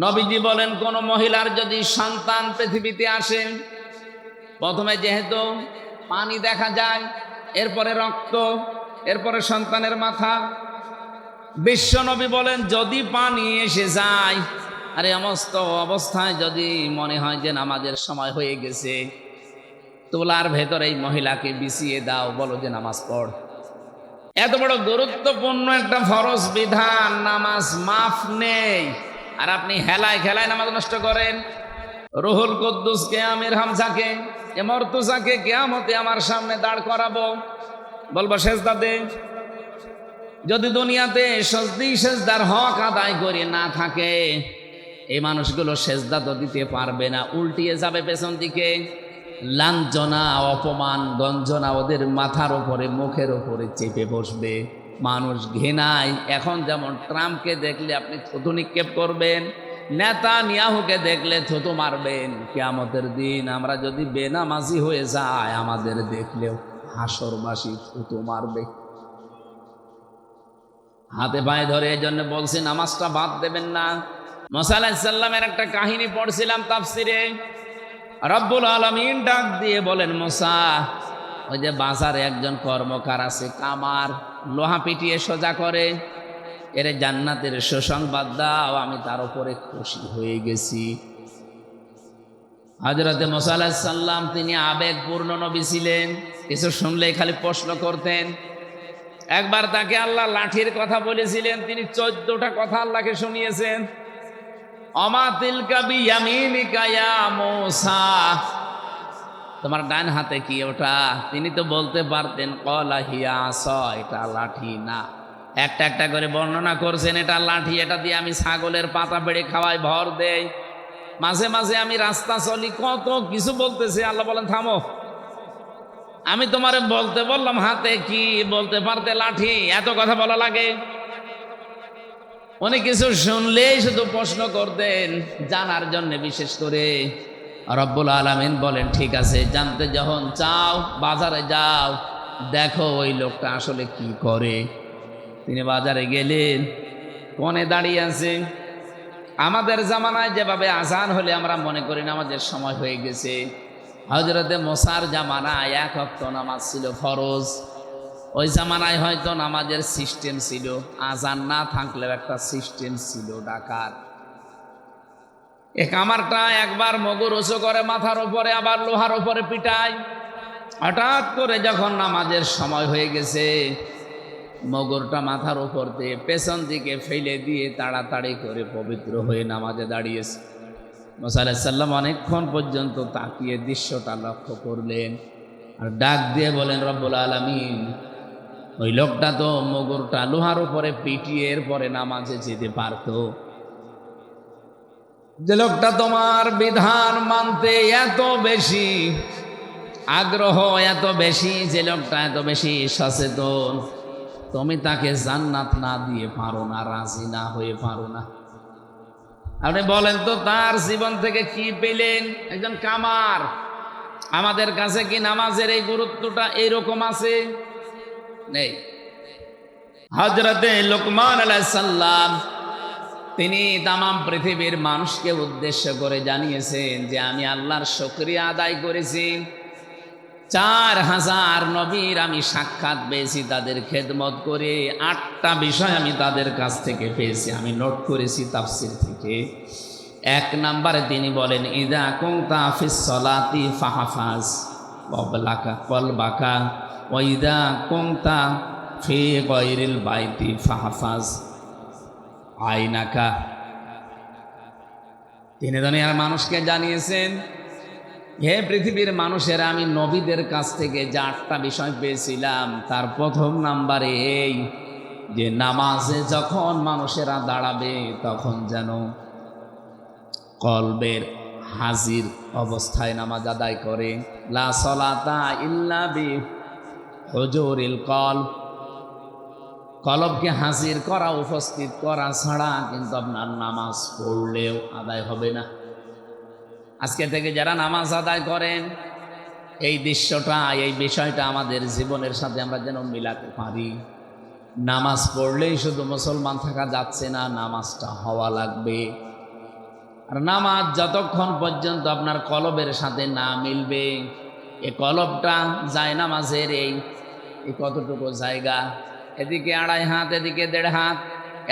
নবীজি বলেন, কোন মহিলার যদি সন্তান পৃথিবীতে আসে, প্রথমে যেহেতু পানি দেখা যায়, এরপরে রক্ত, এরপরে সন্তানের মাথা। বিশ্ব নবী বলেন, যদি পানি এসে যায় আর সমস্ত অবস্থায় যদি মনে হয় যে নামাজের সময় হয়ে গেছে, তোলার ভেতরে এই মহিলাকে বিছিয়ে দাও, বলো যে নামাজ পড়। এত বড় গুরুত্বপূর্ণ একটা ফরজ বিধান, নামাজ মাফ নেই, আর আপনি হেলায় খেলায় নামাজ নষ্ট করেন। রুহুল কুদ্দুসকে, আমির হামজাকে, মর্তুজাকে কিয়ামতে আমার সামনে দাঁড় করাবো, বলবো সেজদা দে। যদি দুনিয়াতে সেজদার হক আদায় করে না থাকে, এই মানুষগুলো সেজদা তো দিতে পারবে না, উল্টিয়ে যাবে পেছন দিকে। লাঞ্ছনা, অপমান, গঞ্জনা ওদের মাথার উপরে, মুখের উপরে চেপে বসবে। মানুষ ঘৃণায়, এখন যেমন ট্রাম্পকে দেখলে আপনি থুতু নিক্ষেপ করবেন, নেতানিয়াহুকে দেখলে থুতু মারবেন, কিয়ামতের দিন আমরা যদি বেনামাজি হয়ে যায়, আমাদের দেখলেও হাসরবাসী থুতু মারবে, হাতে পায়ে ধরে। এই জন্য বলছি নামাজটা বাদ দেবেন না। মুসা আলাইহিস সালামের একটা কাহিনী পড়ছিলাম তাফসিরে। রব্বুল আলামিন ডাক দিয়ে বলেন, মুসা, ওই যে বাজারে একজন কর্মকার আছে, কামার, লোহা পিটিয়ে সোজা করে, এর জান্নাতের সুসংবাদ দাও, আমি তার উপরে খুশি হয়ে গেছি। হযরতে মুসা আলাইহিস সালাম তিনি আবেগপূর্ণ নবী ছিলেন, কিছু শুনলেই খালি প্রশ্ন করতেন। একবার তাকে আল্লাহ লাঠির কথা বলেছিলেন, তিনি 14টা কথা আল্লাহকে শুনিয়েছেন। অমা তিলকা বিয়ামিনিকা ইয়া মূসা, তোমার ডান হাতে কি ওটা? তিনি তো বলতে পারতেন ক্বালা হিয়া আসা, এটা লাঠি না। একটা একটা করে বর্ণনা করছেন, এটা লাঠি, এটা দিয়ে আমি ছাগলের পাতা পেড়ে খাওয়াই, ভর দেই, মাঝে মাঝে আমি রাস্তা চলি, কত কিছু বলতেছে। আল্লাহ বলেন, থামো, আমি তোমারে বলতে বললাম হাতে কি, বলতে পারতে লাঠি, এত কথা বলা লাগে? উনি কিছু শুনলেই শুধু প্রশ্ন করতেন, জানার জন্য। বিশেষ করে রব্বুল আলামিন বলেন, ঠিক আছে, জানতে যখন চাও বাজারে যাও, দেখো ওই লোকটা আসলে কি করে। তিনি বাজারে গেলেন, কোণে দাঁড়িয়ে আছে। আমাদের জামানায় যেভাবে আজান হলে আমরা মনে করি নামাজের সময় হয়ে গেছে, হযরতে মুসার জামানায় 1 ওয়াক্ত নামাজ ছিল ফরজ। ওই জামানায় হয়তো নামাজের সিস্টেম ছিল, আজান না থাকলেও একটা সিস্টেম ছিল ডাকার। এ কামারটা একবার মগর উঁচু করে মাথার উপরে, আবার লোহার উপরে পিটায়। হঠাৎ করে যখন নামাজের সময় হয়ে গেছে, মগরটা মাথার উপর দিয়ে পেছন দিকে ফেলে দিয়ে তাড়াতাড়ি করে পবিত্র হয়ে নামাজে দাঁড়িয়েছে। মুসা আলাইহিস সালাম অনেকক্ষণ পর্যন্ত তাকিয়ে দৃশ্যটা লক্ষ্য করলেন, আর ডাক দিয়ে বলেন, রব্বুল আলামিন, ওই লোকটা তো মগরটা লোহার উপরে পিটিয়ে এরপরে নামাজে যেতে পারতো। যে লোকটা তোমার বিধান মানতে এত বেশি আগ্রহ, এত বেশি, যে লোকটা এত বেশি সচেতন, তুমি তাকে জান্নাত না দিয়ে পারো না, রাজি না হয়ে পারো না। আপনি বলেন তো, তার জীবন থেকে কি পেলেন? একজন কামার। আমাদের কাছে কি নামাজের এই গুরুত্বটা এইরকম আছে? নেই। হযরতে লোকমান আলাইহিস সালাম তিনি তামাম পৃথিবীর মানুষকে উদ্দেশ্য করে জানিয়েছেন যে আমি আল্লাহর শুকরিয়া আদায় করেছি। 4000 নবীর আমি সাক্ষাৎ পেয়েছি, তাদের খেদমত করে 8টা বিষয় আমি তাদের কাছ থেকে পেয়েছি, আমি নোট করেছি তাফসীর থেকে। 1 নম্বরে তিনি বলেন, ইযা কুনতা ফিস সলাতি ফাহফাজ কলবাকা ওয়া ইযা কুনতা ফি গায়রিল বাইতি ফাহফাজ আইনাকা। তিনি দুনিয়ার মানুষকে জানিয়েছেন, হে পৃথিবীর মানুষেরা, আমি নবীদের কাছ থেকে যে 8টা বিষয় পেয়েছিলাম, তার প্রথম নাম্বারে এই যে নামাজে যখন মানুষেরা দাঁড়াবে, তখন যেন কলবের হাজির অবস্থায় নামাজ আদায় করে। লা সলাতা ইল্লা বি হুজুরিল কলব, কলবকে হাজির করা, উপস্থিত করা ছাড়া কিন্তু আপনার নামাজ পড়লেও আদায় হবে না। আজকে থেকে যারা নামাজ আদায় করেন, এই দৃশ্যটা, এই বিষয়টা আমাদের জীবনের সাথে আমরা যেন মিলাতে পারি। নামাজ পড়লেই শুধু মুসলমান থাকা যাচ্ছে না, নামাজটা হওয়া লাগবে। আর নামাজ যতক্ষণ পর্যন্ত আপনার কলবের সাথে না মিলবে, এই কলবটা যায় নামাজের এই কতটুকু জায়গা, এদিকে 2.5 হাত এদিকে 1.5 হাত,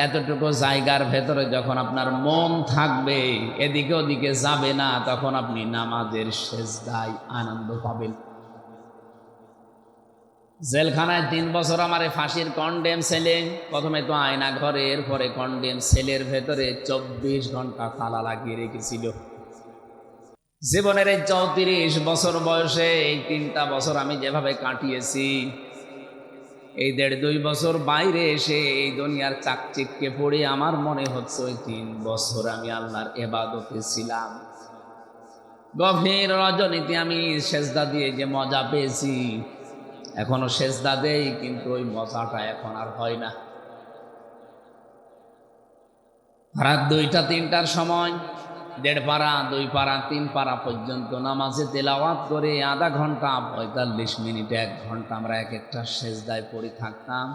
এতটুকু জায়গার ভেতরে যখন আপনার মন থাকবে, এদিকে ওদিকে যাবে না, তখন আপনি নামাজের সেজদায় আনন্দ পাবেন। জেলখানায় 3 বছর আমারে ফাঁসির কন্ডেম সেলে, প্রথমে তো আয়না ঘরে, এরপরে কন্ডেম সেলের ভেতরে 24 ঘন্টা তালা লাগিয়ে রেখেছিল। জীবনের এই 34 বছর বয়সে এই 3টা বছর আমি যেভাবে কাটিয়েছি, এই 1.5-2 বছর বাইরে এসে এই দুনিয়ার চাকচিক্যে পড়ে আমার মনে হচ্ছে ওই 3 বছর আমি আল্লাহর ইবাদতে ছিলাম। গভীর রজনীতে আমি সেজদা দিয়ে যে মজা পেয়েছি, এখনো সেজদা দেই, কিন্তু ওই মজাটা এখন আর হয় না। রাত 2টা-3টার সময় 1.5 পারা 2 পারা 3 পারা পর্যন্ত নামাজে তেলাওয়াত করে আধা ঘন্টা 45 মিনিট 1 ঘন্টা আমরা এক একটা সেজদায় পড়ে থাকতাম।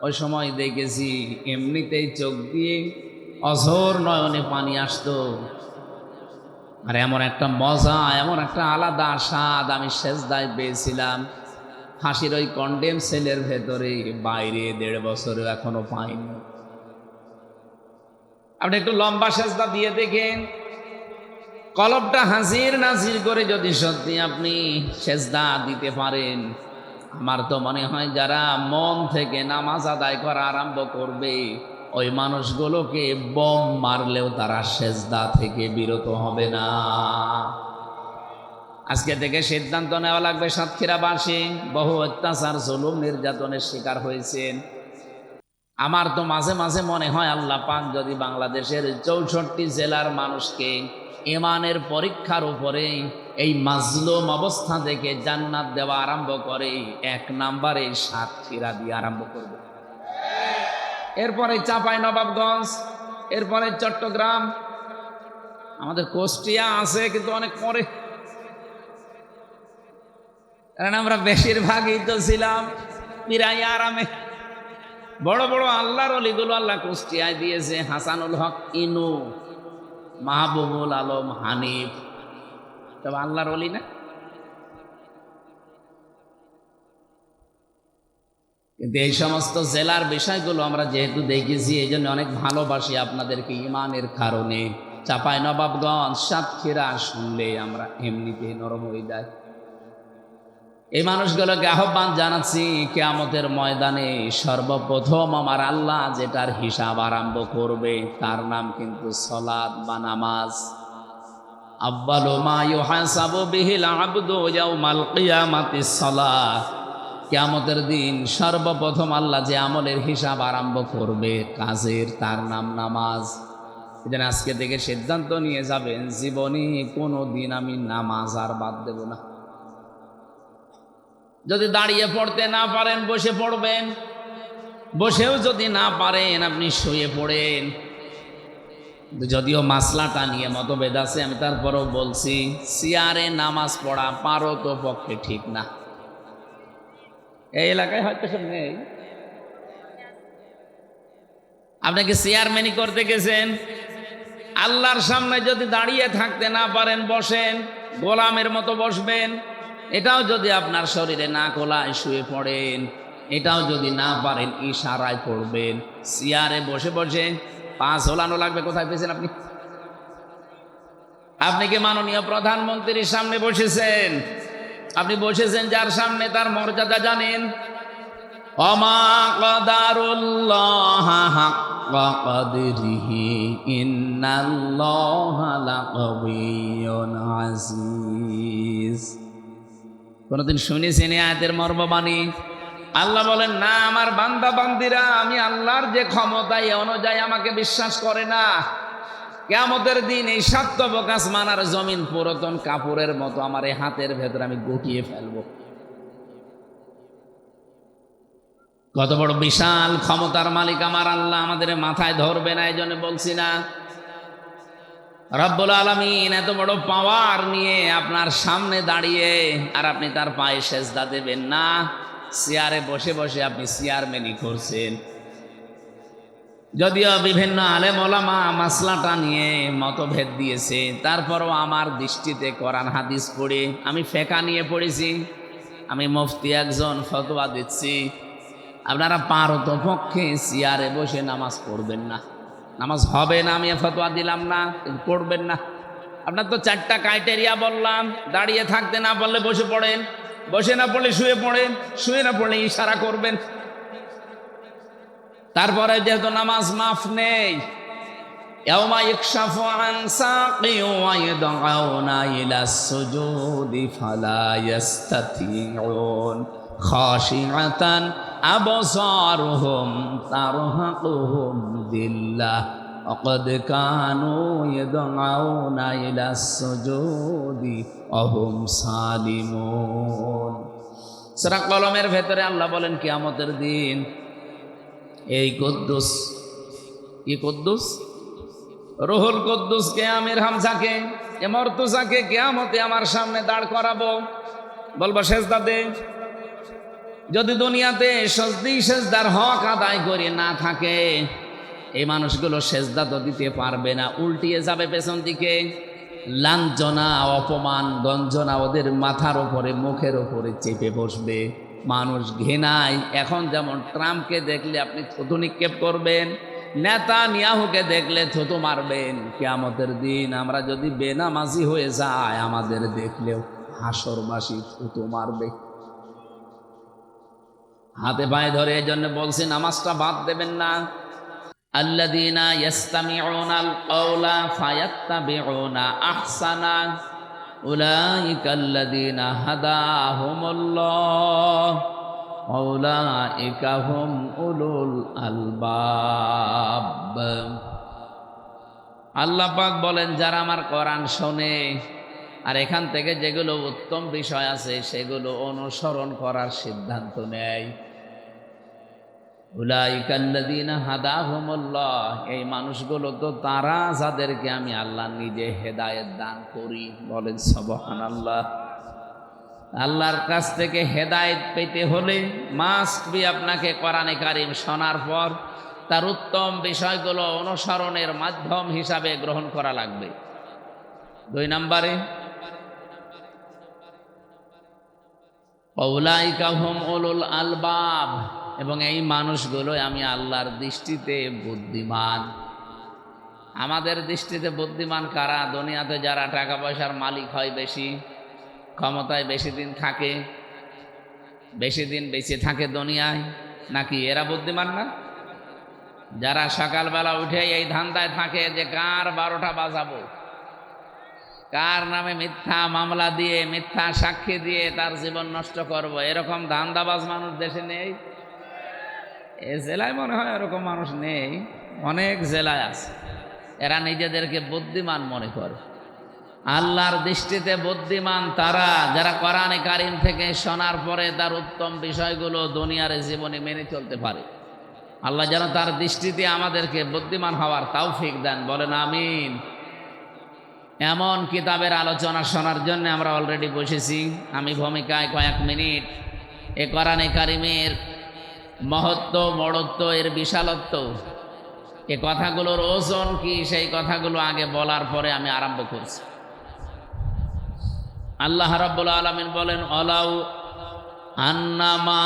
ওই সময় দেখেছি এমনিতেই চোখ দিয়ে অঝোর নয়নে পানি আসতো। আর এমন একটা মজা, এমন একটা আলাদা স্বাদ আমি সেজদায় পেয়েছিলাম, ফাঁসির ওই কন্ডেম সেলের ভেতরে, বাইরে 1.5 বছরেও এখনো পাইনি। আপনি একটু লম্বা সেজদা দিয়ে দেখেন, কলবটা হাজির নাজির করে যদি সত্যি আপনি সেজদা দিতে পারেন, আমার তো মনে হয় যারা মন থেকে নামাজ আদায় করা আরম্ভ করবে, ওই মানুষগুলোকে বোম মারলেও তারা সেজদা থেকে বিরত হবে না। আজকে থেকে সিদ্ধান্ত নেওয়া লাগবে, সাতক্ষীরাবাসী বহু অত্যাচার জুলুম নির্যাতনের শিকার হয়েছেন। আমার তো মাঝে মাঝে মনে হয় আল্লাহ পাক যদি বাংলাদেশের 64 জেলার মানুষকে ঈমানের পরীক্ষার উপরে এই মাজলুম অবস্থা থেকে জান্নাত দেওয়া আরম্ভ করে, 1 নম্বরে সাতক্ষীরা দিয়ে আরম্ভ করবে, এরপরে চাঁপাইনবাবগঞ্জ, এরপরে চট্টগ্রাম, আমাদের কুষ্টিয়া আছে কিন্তু অনেক পরে, কারণ আমরা বেশিরভাগই তো ছিলাম পিরাই আরামে। বড় বড় আল্লাহর ওলিগুলো আল্লাহ কুষ্টিয়ায় দিয়েছে, হাসানুল হক ইনু, মাহবুবুল আলম হানিফ, তবে আল্লাহর ওলি না। কিন্তু এই সমস্ত জেলার বিষয়গুলো আমরা যেহেতু দেখেছি, এই জন্য অনেক ভালোবাসি আপনাদেরকে ঈমানের কারণে। চাঁপাইনবাবগঞ্জ, সাতক্ষীরা শুনলে আমরা এমনিতে নরম হয়ে যাই। এই মানুষগুলোকে আহ্বান জানাচ্ছি, কিয়ামতের ময়দানে সর্বপ্রথম আমার আল্লাহ যেটার হিসাব আরম্ভ করবে তার নাম কিন্তু সালাত বা নামাজ। আউয়ালু মা ইউহাসাবু বিহিল আবদু ইয়াউমাল কিয়ামাতিস সালাহ। কিয়ামতের দিন সর্বপ্রথম আল্লাহ যে আমলের হিসাব আরম্ভ করবে কাজের, তার নাম নামাজ। এজন্য আজকে থেকে সিদ্ধান্ত নিয়ে যাবেন, জীবনে কোনো দিন আমি নামাজ আর বাদ দেব না। যদি দাঁড়িয়ে পড়তে না পারেন বসে পড়বেন, বসেও যদি না পারেন আপনি শুয়ে পড়েন। যদিও মাসলাটা নিয়ে মতভেদ আছে, আমি তারপরেও বলছি, চেয়ারে নামাজ পড়া পারো তো পক্ষে ঠিক না। এই এলাকায় হয়তো সব নেই। আপনাকে চেয়ারম্যানি করতে গেছেন, আল্লাহর সামনে যদি দাঁড়িয়ে থাকতে না পারেন বসেন, গোলামের মতো বসবেন। এটাও যদি আপনার শরীরে না কোলায় শুয়ে পড়েন, এটাও যদি না পারেন ইশারায় পড়বেন। চেয়ারে বসে বসে পা ঝোলানো লাগবে। কোথায় পেয়েছেন আপনি? আপনি কি মাননীয় প্রধানমন্ত্রীর সামনে বসেছেন? আপনি বসেছেন যার সামনে, তার মর্যাদা জানেন। ওমা কদারুল্লাহ হাক্কা কদরিহি ইন্নাল্লাহা লাকাবিয়্যুন আজিজ। কোনদিন শুনেছেন এই আয়াতের মর্মবাণী? আল্লাহ বলেন না, আমার বান্দা বান্দিরা আমি আল্লাহর যে ক্ষমতা এই অনুযায়ী আমাকে বিশ্বাস করে না। কিয়ামতের দিন এই সাতবক আসমান আর জমিন পুরাতন কাপড়ের মতো আমার এই হাতের ভেতরে আমি গুটিয়ে ফেলবো। কত বড় বিশাল ক্ষমতার মালিক আমার আল্লাহ, আমাদের মাথায় ধরবে না। এই জন্য বলছি না, রব্বুল আলামিন এত বড় পাওয়ার নিয়ে আপনার সামনে দাঁড়িয়ে আর আপনি তার পায়ে সেজদা দেবেন না। চেয়ারে বসে বসে আপনি চেয়ারম্যানই করছেন। যদিও বিভিন্ন আলেম ওলামা মাসলাটা নিয়ে মতভেদ দিয়েছে, তারপরও আমার দৃষ্টিতে কোরআন হাদিস পড়ে, আমি ফেকা নিয়ে পড়েছি, আমি মুফতি একজন, ফতোয়া দিচ্ছি, আপনারা পারতপক্ষে চেয়ারে বসে নামাজ পড়বেন না, নামাজ হবে না, আমি ফতোয়া দিলাম না, কিন্তু পড়বেন না। আপনার তো 4টা ক্রাইটেরিয়া বললাম, দাঁড়িয়ে থাকতে না পারলে বসে পড়েন, বসে না পড়লে শুয়ে পড়েন, শুয়ে না পড়লে ইশারা করবেন। তারপরে যেহেতু নামাজ মাফ নেই, ইয়াউমা ইকশাফু আন সাকি ওয়া ইয়াদউনা ইলা সুজুদি ফালা ইস্তাতিউন খাশিআতান আবসারুহুম তারহাকুহুম দিল্লাহ ওয়াকাদ কানু ইয়াদউনা ইলা সুজুদি ওয়া হুম সালিমুন। সূরা কলমের ভেতরে আল্লাহ বলেন কিয়ামতের দিন এই কুদ্দুস, কি কুদ্দুস? রুহুল কুদ্দুসকে, আমির হামজাকে, এ মর্তুজাকে কিয়ামতে আমার সামনে দাঁড় করাবো, বলবো সেজদা দে। যদি দুনিয়াতে সেজদার হক আদায় করে না থাকে, এই মানুষগুলো সেজদা তো দিতে পারবে না, উল্টিয়ে যাবে পেছন দিকে। লাঞ্ছনা, অপমান, গঞ্জনা ওদের মাথার উপরে, মুখের উপরে চেপে বসবে। মানুষ ঘৃণায়, এখন যেমন ট্রাম্পকে দেখলে আপনি থুতু নিক্ষেপ করবেন, নেতানিয়াহুকে দেখলে থুতু মারবেন, কিয়ামতের দিন আমরা যদি বেনামাজি হয়ে যাই, আমাদের দেখলেও হাসরবাসী থুতু মারবে, হাতে পায়ে ধরে। এই জন্য বলছি নামাজটা বাদ দেবেন না। আল্লাযীনা ইয়াসতামিউনাল কাওলা ফায়াত্তাবিউনা আহসানা উলাইকাল্লাযীনা হাদাহুমুল্লাহ উলাইকা হুম উলুল আলবাব। আল্লাহ পাক বলেন, যারা আমার কোরআন শোনে আর এখান থেকে যেগুলো উত্তম বিষয় আছে সেগুলো অনুসরণ করার সিদ্ধান্ত নেয়, উলাইকাল্লাযীনা হাদাহুমুল্লাহ, এই মানুষগুলো তো তারা যাদেরকে আমি আল্লাহ নিজে হেদায়েত দান করি। বলেন সুবহানাল্লাহ। আল্লাহর কাছ থেকে হেদায়েত পেতে হলে মাস্ট বি আপনাকে কোরআনে কারীম শোনার পর তার উত্তম বিষয়গুলো অনুসরণের মাধ্যম হিসাবে গ্রহণ করা লাগবে। 2 নম্বরে, উলাইকা হুম উলুল আলবাব, এবং এই মানুষগুলো আমি আল্লাহর দৃষ্টিতে বুদ্ধিমান। আমাদের দৃষ্টিতে বুদ্ধিমান কারা? দুনিয়াতে যারা টাকা পয়সার মালিক হয়, বেশি ক্ষমতায় বেশি দিন থাকে, বেশি দিন বেঁচে থাকে দুনিয়ায়, নাকি এরা বুদ্ধিমান না? যারা সকালবেলা উঠে এই ধান্দায় থাকে যে কার 12টা বাজাবো, কার নামে মিথ্যা মামলা দিয়ে, মিথ্যা সাক্ষী দিয়ে তার জীবন নষ্ট করব, এরকম ধান্দাবাজ মানুষ দেশে নেই? এ জেলায় মনে হয় এরকম মানুষ নেই, অনেক জেলায় আছে। এরা নিজেদেরকে বুদ্ধিমান মনে করে। আল্লাহর দৃষ্টিতে বুদ্ধিমান তারা যারা কোরআনে কারীম থেকে শোনার পরে তার উত্তম বিষয়গুলো দুনিয়ার জীবনে মেনে চলতে পারে। আল্লাহ যেন তার দৃষ্টিতে আমাদেরকে বুদ্ধিমান হওয়ার তৌফিক দেন, বলেন আমিন। এমন কিতাবের আলোচনা শোনার জন্য আমরা অলরেডি বসেছি। আমি ভূমিকায় কয়েক মিনিট এ কোরআনে কারীমের মহত্ব, বড়ত্ব, এর বিশালত্ব, এ কথাগুলোর ওজন কি, সেই কথাগুলো আগে বলার পরে আমি আরম্ভ করছি। আল্লাহ রাব্বুল আলামিন বলেন, আলাউ আন্নামা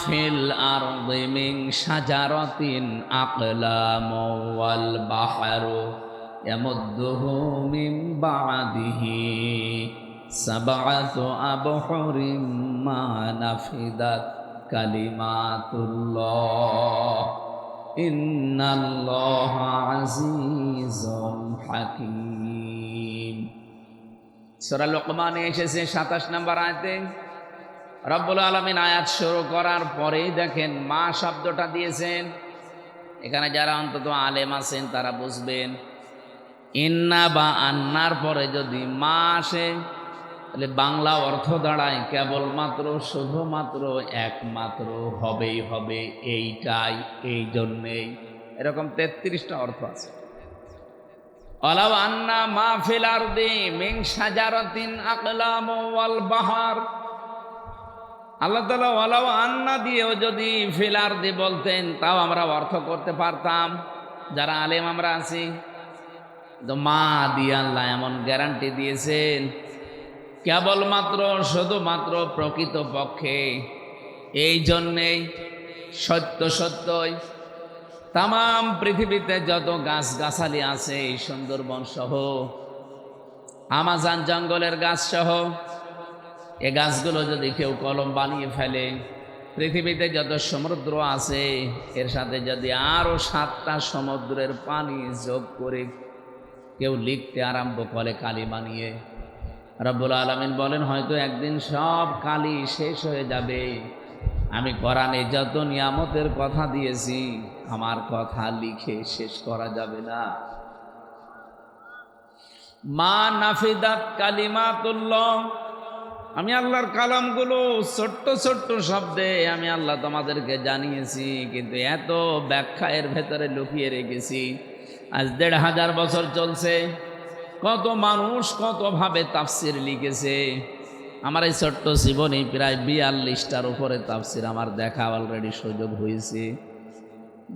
ফিল আরদি মিন শাজারাতিন আকলামু ওয়াল বাহরু ইয়ামুদ্দুহু মিন বাদিহি সাবআতু আবহুরিম মা নাফিদাত কালিমাতুল্লাহ ইন্নাল্লাহা আজিজুন হাকীম। সূরা লোকমানে এসেছে 27 নম্বর আয়াতে। রব্বুল আলামিন আয়াত শুরু করার পরেই দেখেন মা শব্দটা দিয়েছেন। এখানে যারা অন্তত আলেম আছেন তারা বুঝবেন, ইন্না বা আন্নার পরে যদি মা আসে তাহলে বাংলা অর্থ দাঁড়ায় কেবলমাত্র, শুধুমাত্র, একমাত্র, হবেই হবে, এইটাই, এই জন্যেই। এরকম 33টা অর্থ আছে। ওয়ালাউ আন্না মা ফিল আরদি মিন শাজারাতিন আকলামু ওয়াল বাহার, আল্লাহ তাআলা ওয়ালাউ আন্না দিয়েও যদি ফিল আরদি বলতেন তাও আমরা অর্থ করতে পারতাম। যারা আলেম আমরা আছি, তো মা দিয়ে আল্লাহ এমন গ্যারান্টি দিয়েছেন, কেবলমাত্র শুধুমাত্র প্রকৃত পক্ষে এই জন্যেই সত্যই তাম পৃথিবীতে যত গাছগাছালি আছে, এই সুন্দরবন সহ আমাজন জঙ্গলের গাছ সহ এ গাছগুলো যদি কেউ কলম বানিয়ে ফেলে, পৃথিবীতে যত সমুদ্র আছে এর সাথে যদি আরো 7টা সমুদ্রের পানি যোগ করে কেউ লিখতে আরম্ভ করে কালি বানিয়ে, রব্বুল আলামিন বলেন হয়তো একদিন সব কালি শেষ হয়ে যাবে। আমি কোরআনে যত নিয়ামতের কথা দিয়েছি আমার কথা লিখে শেষ করা যাবে না। মা নাফিদাত কালিমাতুল্লাহ, আমি আল্লাহর কালামগুলো ছোট্ট ছোট্ট শব্দে আমি আল্লাহ তোমাদেরকে জানিয়েছি, কিন্তু এত ব্যাখ্যা এর ভেতরে লুকিয়ে রেখেছি। আজ 1500 বছর চলছে, কত মানুষ কতভাবে তাফসির লিখেছে। আমার এই ছোট্ট জীবনে প্রায় 42টার উপরে তাফসির আমার দেখা অলরেডি সুযোগ হয়েছে।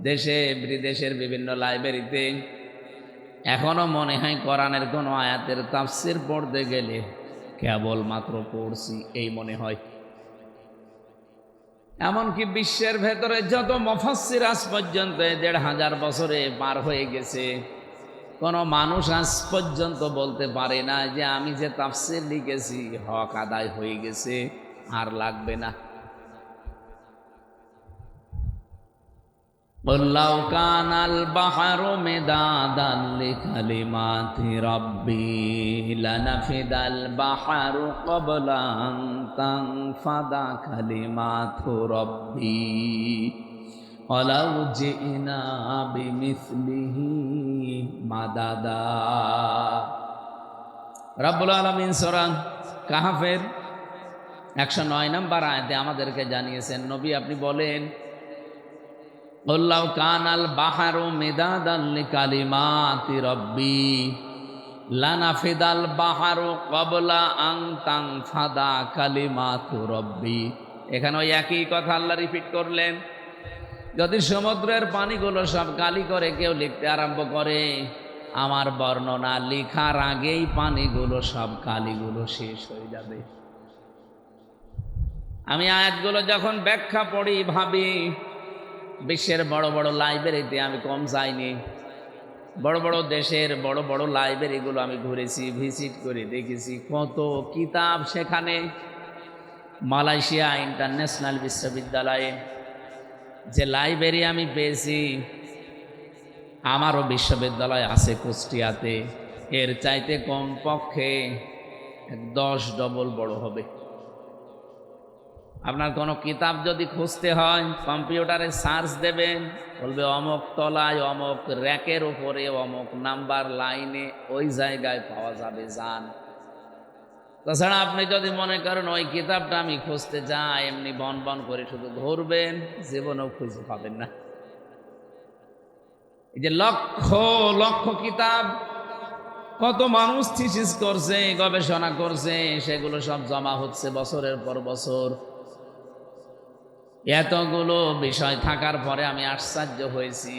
দেশে বিদেশের বিভিন্ন লাইব্রেরিতে এখনো মনে হয় কোরআনের কোনো আয়াতের তাফসির পড়তে গেলে কেবলমাত্র পড়ছি এই মনে হয়। এমনকি বিশ্বের ভেতরে যত মুফাসসির আজ পর্যন্ত 1500 বছরে পার হয়ে গেছে, কোনো মানুষ আজ পর্যন্ত বলতে পারে না যে আমি যে তাফসির লিখেছি হক আদায় হয়ে গেছে, আর লাগবে না। লাউ কানাল বাহরু মিদাদান লিকালিমাতি রাব্বি লানাফিদাল বাহরু ক্বাবলা আন তানফাদা কালিমাতু রাব্বি ওয়ালাউ জিনা বিমিসলিহি মাদাদা। রব্বুল আলামিন সূরা কাহফের 109 নম্বর আয়াতে আমাদেরকে জানিয়েছেন, নবী আপনি বলেন লাউ কানাল বাহরু মিদাদান লিকালিমাতি রাব্বি লানাফিদাল বাহরু ক্বাবলা আন তানফাদা কালিমাতু রাব্বি। এখানে ওই একই কথা আল্লাহ রিপিট করলেন, যদি সমুদ্রের পানিগুলো সব কালি করে কেউ লিখতে আরম্ভ করে, আমার বর্ণনা লেখার আগেই পানিগুলো সব কালিগুলো শেষ হয়ে যাবে। আমি আয়াতগুলো যখন ব্যাখ্যা পড়ি ভাবি, বিশ্বের বড় বড় লাইব্রেরিতে আমি কম যাইনি, বড় বড় দেশের বড় বড় লাইব্রেরিগুলো আমি ঘুরেছি, ভিজিট করে দেখেছি কত কিতাব সেখানে। মালয়েশিয়া ইন্টারন্যাশনাল বিশ্ববিদ্যালয়ে যে লাইব্রেরি আমি পেয়েছি, আমারও বিশ্ববিদ্যালয় আছে কুষ্টিয়াতে, এর চাইতে কম পক্ষে 10 ডবল বড় হবে। আপনার কোনো কিতাব যদি খুঁজতে হয় কম্পিউটারে সার্চ দেবেন, বলবে অমুক তলায় অমুক র্যাকের উপরে অমুক নাম্বার লাইনে ওই জায়গায় পাওয়া যাবে, যান। তাছাড়া আপনি যদি মনে করেন ওই কিতাবটা আমি খুঁজতে যাই, এমনি বন বন করে শুধু ঘুরবেন, জীবনেও খুঁজে পাবেন না। এই যে লক্ষ লক্ষ কিতাব, কত মানুষ থিসিস করছে, গবেষণা করছে, সেগুলো সব জমা হচ্ছে বছরের পর বছর। এতগুলো বিষয় থাকার পরে আমি আশ্চর্য হয়েছি,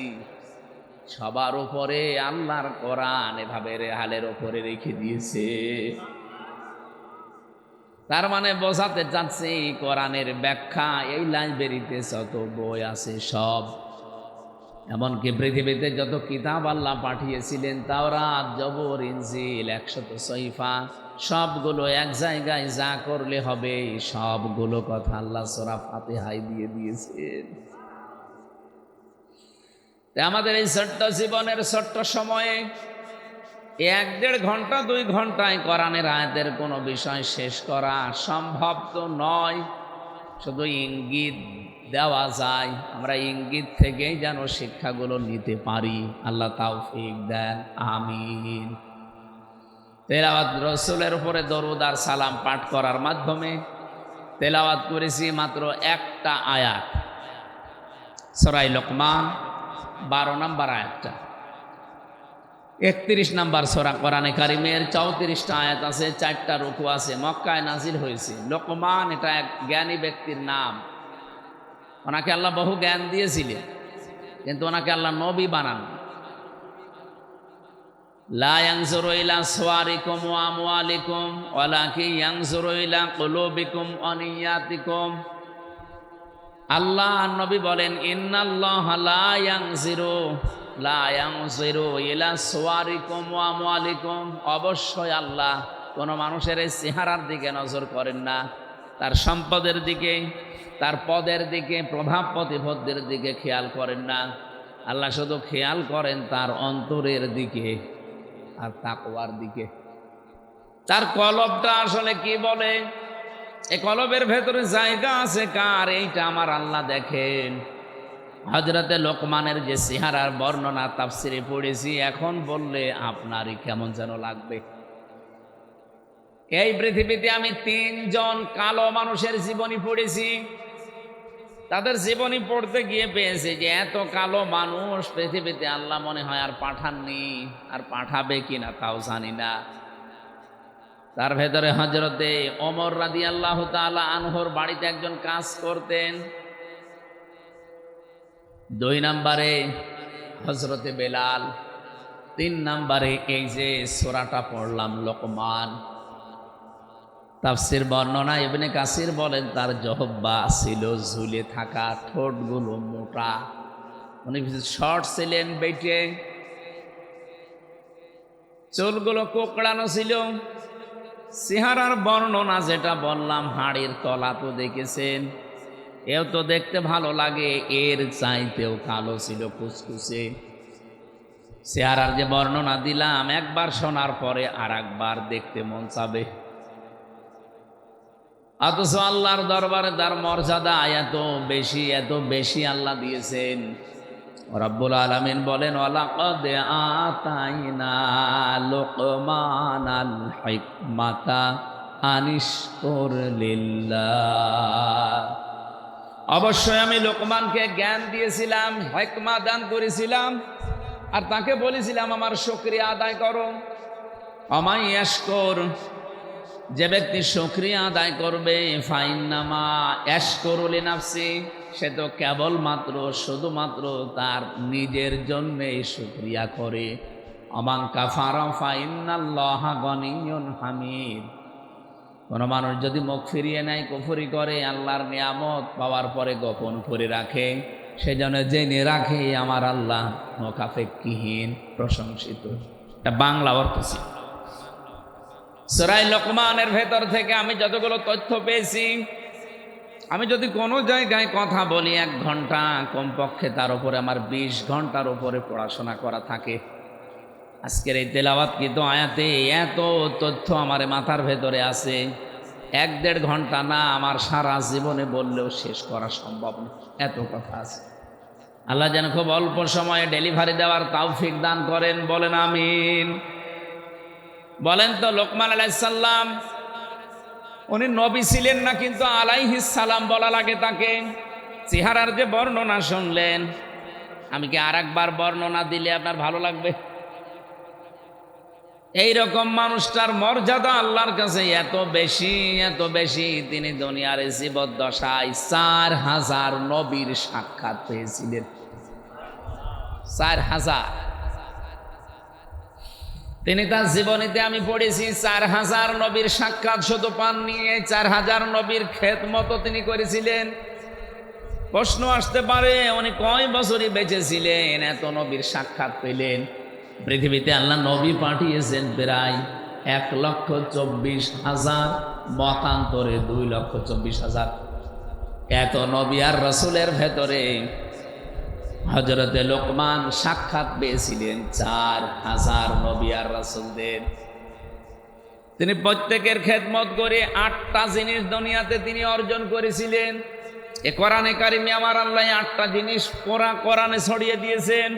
সবার উপরে আল্লাহর কোরআন এভাবে রেহালের উপরে রেখে দিয়েছে। তার মানে বোঝাতে চাচ্ছি কোরআনের ব্যাখ্যা এই লাইব্রেরিতে যত বই আছে সব, এমনকি পৃথিবীতে যত কিতাব আল্লাহ পাঠিয়েছিলেন, তাওরাত, জবর, ইনজিল, 100 সহিফা, সবগুলো এক জায়গায় যা করলে হবে সবগুলো কথা আল্লাহ সূরা ফাতিহায় দিয়ে দিয়েছেন। আমাদের এই ছোট্ট জীবনের ছোট্ট সময়ে 1-1.5 ঘন্টা 2 ঘন্টায় কোরআনের আয়াতের কোনো বিষয় শেষ করা সম্ভব তো নয়, শুধু ইঙ্গিত দেওয়া যায়। আমরা ইঙ্গিত থেকেই যেন শিক্ষাগুলো নিতে পারি, আল্লাহ তাওফিক দেন, আমিন। তেলাওয়াত, রসুলের উপরে দরুদ আর সালাম পাঠ করার মাধ্যমে তেলাওয়াত করেছি মাত্র একটা আয়াত, সূরা লোকমান 12 নম্বর আয়াতটা। 31 নম্বর সূরা কোরআনে কারিমের 34টা আয়াত আছে, 4টা রুকু আছে, মক্কায় নাজিল হয়েছে। লোকমান এটা এক জ্ঞানী ব্যক্তির নাম, ওনাকে আল্লাহ বহু জ্ঞান দিয়েছিলেন, কিন্তু ওনাকে আল্লাহ নবী বানান। লা ইয়ানজুরু ইলা সুওয়ারিকুম ওয়া আমওয়ালিকুম ওয়ালাকিন ইয়ানজুরু ইলা কুলুবিকুম ওয়া নিয়াতিকুম। আল্লাহ নবী বলেন, ইন্নাল্লাহা লা ইয়ানজিরু ইলা সুওয়ারিকুম ওয়া আমওয়ালিকুম। অবশ্যই আল্লাহ কোন মানুষের এই চেহারার দিকে নজর করেন না, তার সম্পদের দিকে, তার পদের দিকে, প্রভাব প্রতিপত্তির দিকে খেয়াল করেন না। আল্লাহ শুধু খেয়াল করেন তার অন্তরের দিকে আর তাকওয়ার দিকে। তার কলবটা আসলে কি বলে, এই কলবের ভেতরে জায়গা আছে কার, এইটা আমার আল্লাহ দেখেন। হযরতে লোকমানের যে চেহারার বর্ণনা তাফসিরে পড়েছি, এখন বললে আপনারই কেমন যেন লাগবে। এই পৃথিবীতে আমি 3 জন কালো মানুষের জীবনী পড়েছি। তাদের জীবনী পড়তে গিয়ে পেয়েছে যে এত কালো মানুষ পৃথিবীতে আল্লাহ মনে হয় আর পাঠাননি, আর পাঠাবে কিনা তাও জানি না। তার ভেতরে হযরতে ওমর রাদিয়াল্লাহু তাআলা আনহুর বাড়িতে একজন কাজ করতেন। 2 নম্বরে হযরতে বেলাল, 3 নম্বরে এই যে সূরাটা পড়লাম লোকমান। তাফসীর বর্ণনা ইবনে কাসির বলেন তার জহব্বা ছিল ঝুলে থাকা, ঠোঁটগুলো মোটা, উনি শর্ট ছিলেন, বেটে, চুলগুলো কোকড়ানো ছিল। চেহারার বর্ণনা যেটা বললাম, হাড়ির তলা তো দেখেছেন, এও তো দেখতে ভালো লাগে, এর চাইতেও কালো ছিল, কুচকুচে। চেহারার যে বর্ণনা দিলাম, একবার শোনার পরে আর একবার দেখতে মন চাবে। অথচ আল্লাহর দরবারে তার মর্যাদা এত বেশি আল্লাহ দিয়েছেন। রব্বুল আলামিন বলেন, ওয়ালাকাদ আতাইনা লুকমানাল হিকমাতা আনিশকুর লিল্লাহ। অবশ্যই আমি লোকমানকে জ্ঞান দিয়েছিলাম, হিকমা দান করেছিলাম, আর তাকে বলেছিলাম আমার শুকরিয়া আদায় করো। আমায় ইয়াশকুর, যে ব্যক্তি শুকরিয়া আদায় করবে, ফাইন্নামা ইয়াশকুরু লিনাফসি, সে তো কেবলমাত্র শুধুমাত্র তার নিজের জন্যই শুকরিয়া করে। আমান কাফারা ফাইন্নাল্লাহা গনিয়্যুন হামিদ। কোন মানুষ যদি মুখ ফিরিয়ে নেয়, কুফরি করে, আল্লাহর নিয়ামত পাওয়ার পরে গোপন করে রাখে, সেজন্য জেনে রাখে আমার আল্লাহ মুখাপেক্ষীহীন, প্রশংসিত। এটা বাংলা অর্থ ছিল। সূরা লোকমানের ভেতর থেকে আমি যতগুলো তথ্য পেয়েছি, আমি যদি কোনো জায়গায় কথা বলি 1 ঘন্টা, কমপক্ষে তার উপরে আমার 20 ঘন্টার উপরে পড়াশোনা করা থাকে। আজকের এই তেলাওয়াতকৃত আয়াতে এত তথ্য আমার মাথার ভেতরে আছে, 1-1.5 ঘন্টা না, আমার সারা জীবনে বললেও শেষ করা সম্ভব না, এত কথা আছে। আল্লাহ যেন খুব অল্প সময়ে ডেলিভারি দেওয়ার তৌফিক দান করেন, বলেন আমিন। বলেন তো, লোকমান আলাইহিস সালাম উনি নবী ছিলেন না, কিন্তু আলাইহিস সালাম বলা লাগে তাকে। চেহারার যে বর্ণনা শুনলেন, আমি কি আরেকবার বর্ণনা দিলে আপনার ভালো লাগবে? এইরকম মানুষটার মর্যাদা আল্লাহর কাছে এত বেশি, তিনি দুনিয়ার জীবদ্দশায় 4000 নবীর সাক্ষাৎ পেয়েছিলেন। 4000। তিনি তার জীবনীতে আমি পড়েছি 4000 নবীর সাক্ষাৎ শুধু পাননি, 4000 নবীর খেদমত তিনি করেছিলেন। প্রশ্ন আসতে পারে, উনি কয় বছরই বেঁচে ছিলেন, এত নবীর সাক্ষাৎ পেলেন? পৃথিবীতে আল্লাহ নবী পাঠিয়েছেন প্রায় 1,24,000, মতান্তরে 2,24,000। এত নবী আর রাসূলের ভেতরে হযরতে লোকমান সাক্ষাৎ পেয়েছিলেন 4000 নবী আর রাসূলদের। তিনি প্রত্যেকের খেদমত করে 8টা জিনিস দুনিয়াতে তিনি অর্জন করেছিলেন। এ কোরআনে কারিমে আমার আল্লাহ 8টা জিনিস কোরআনে ছড়িয়ে দিয়েছেন।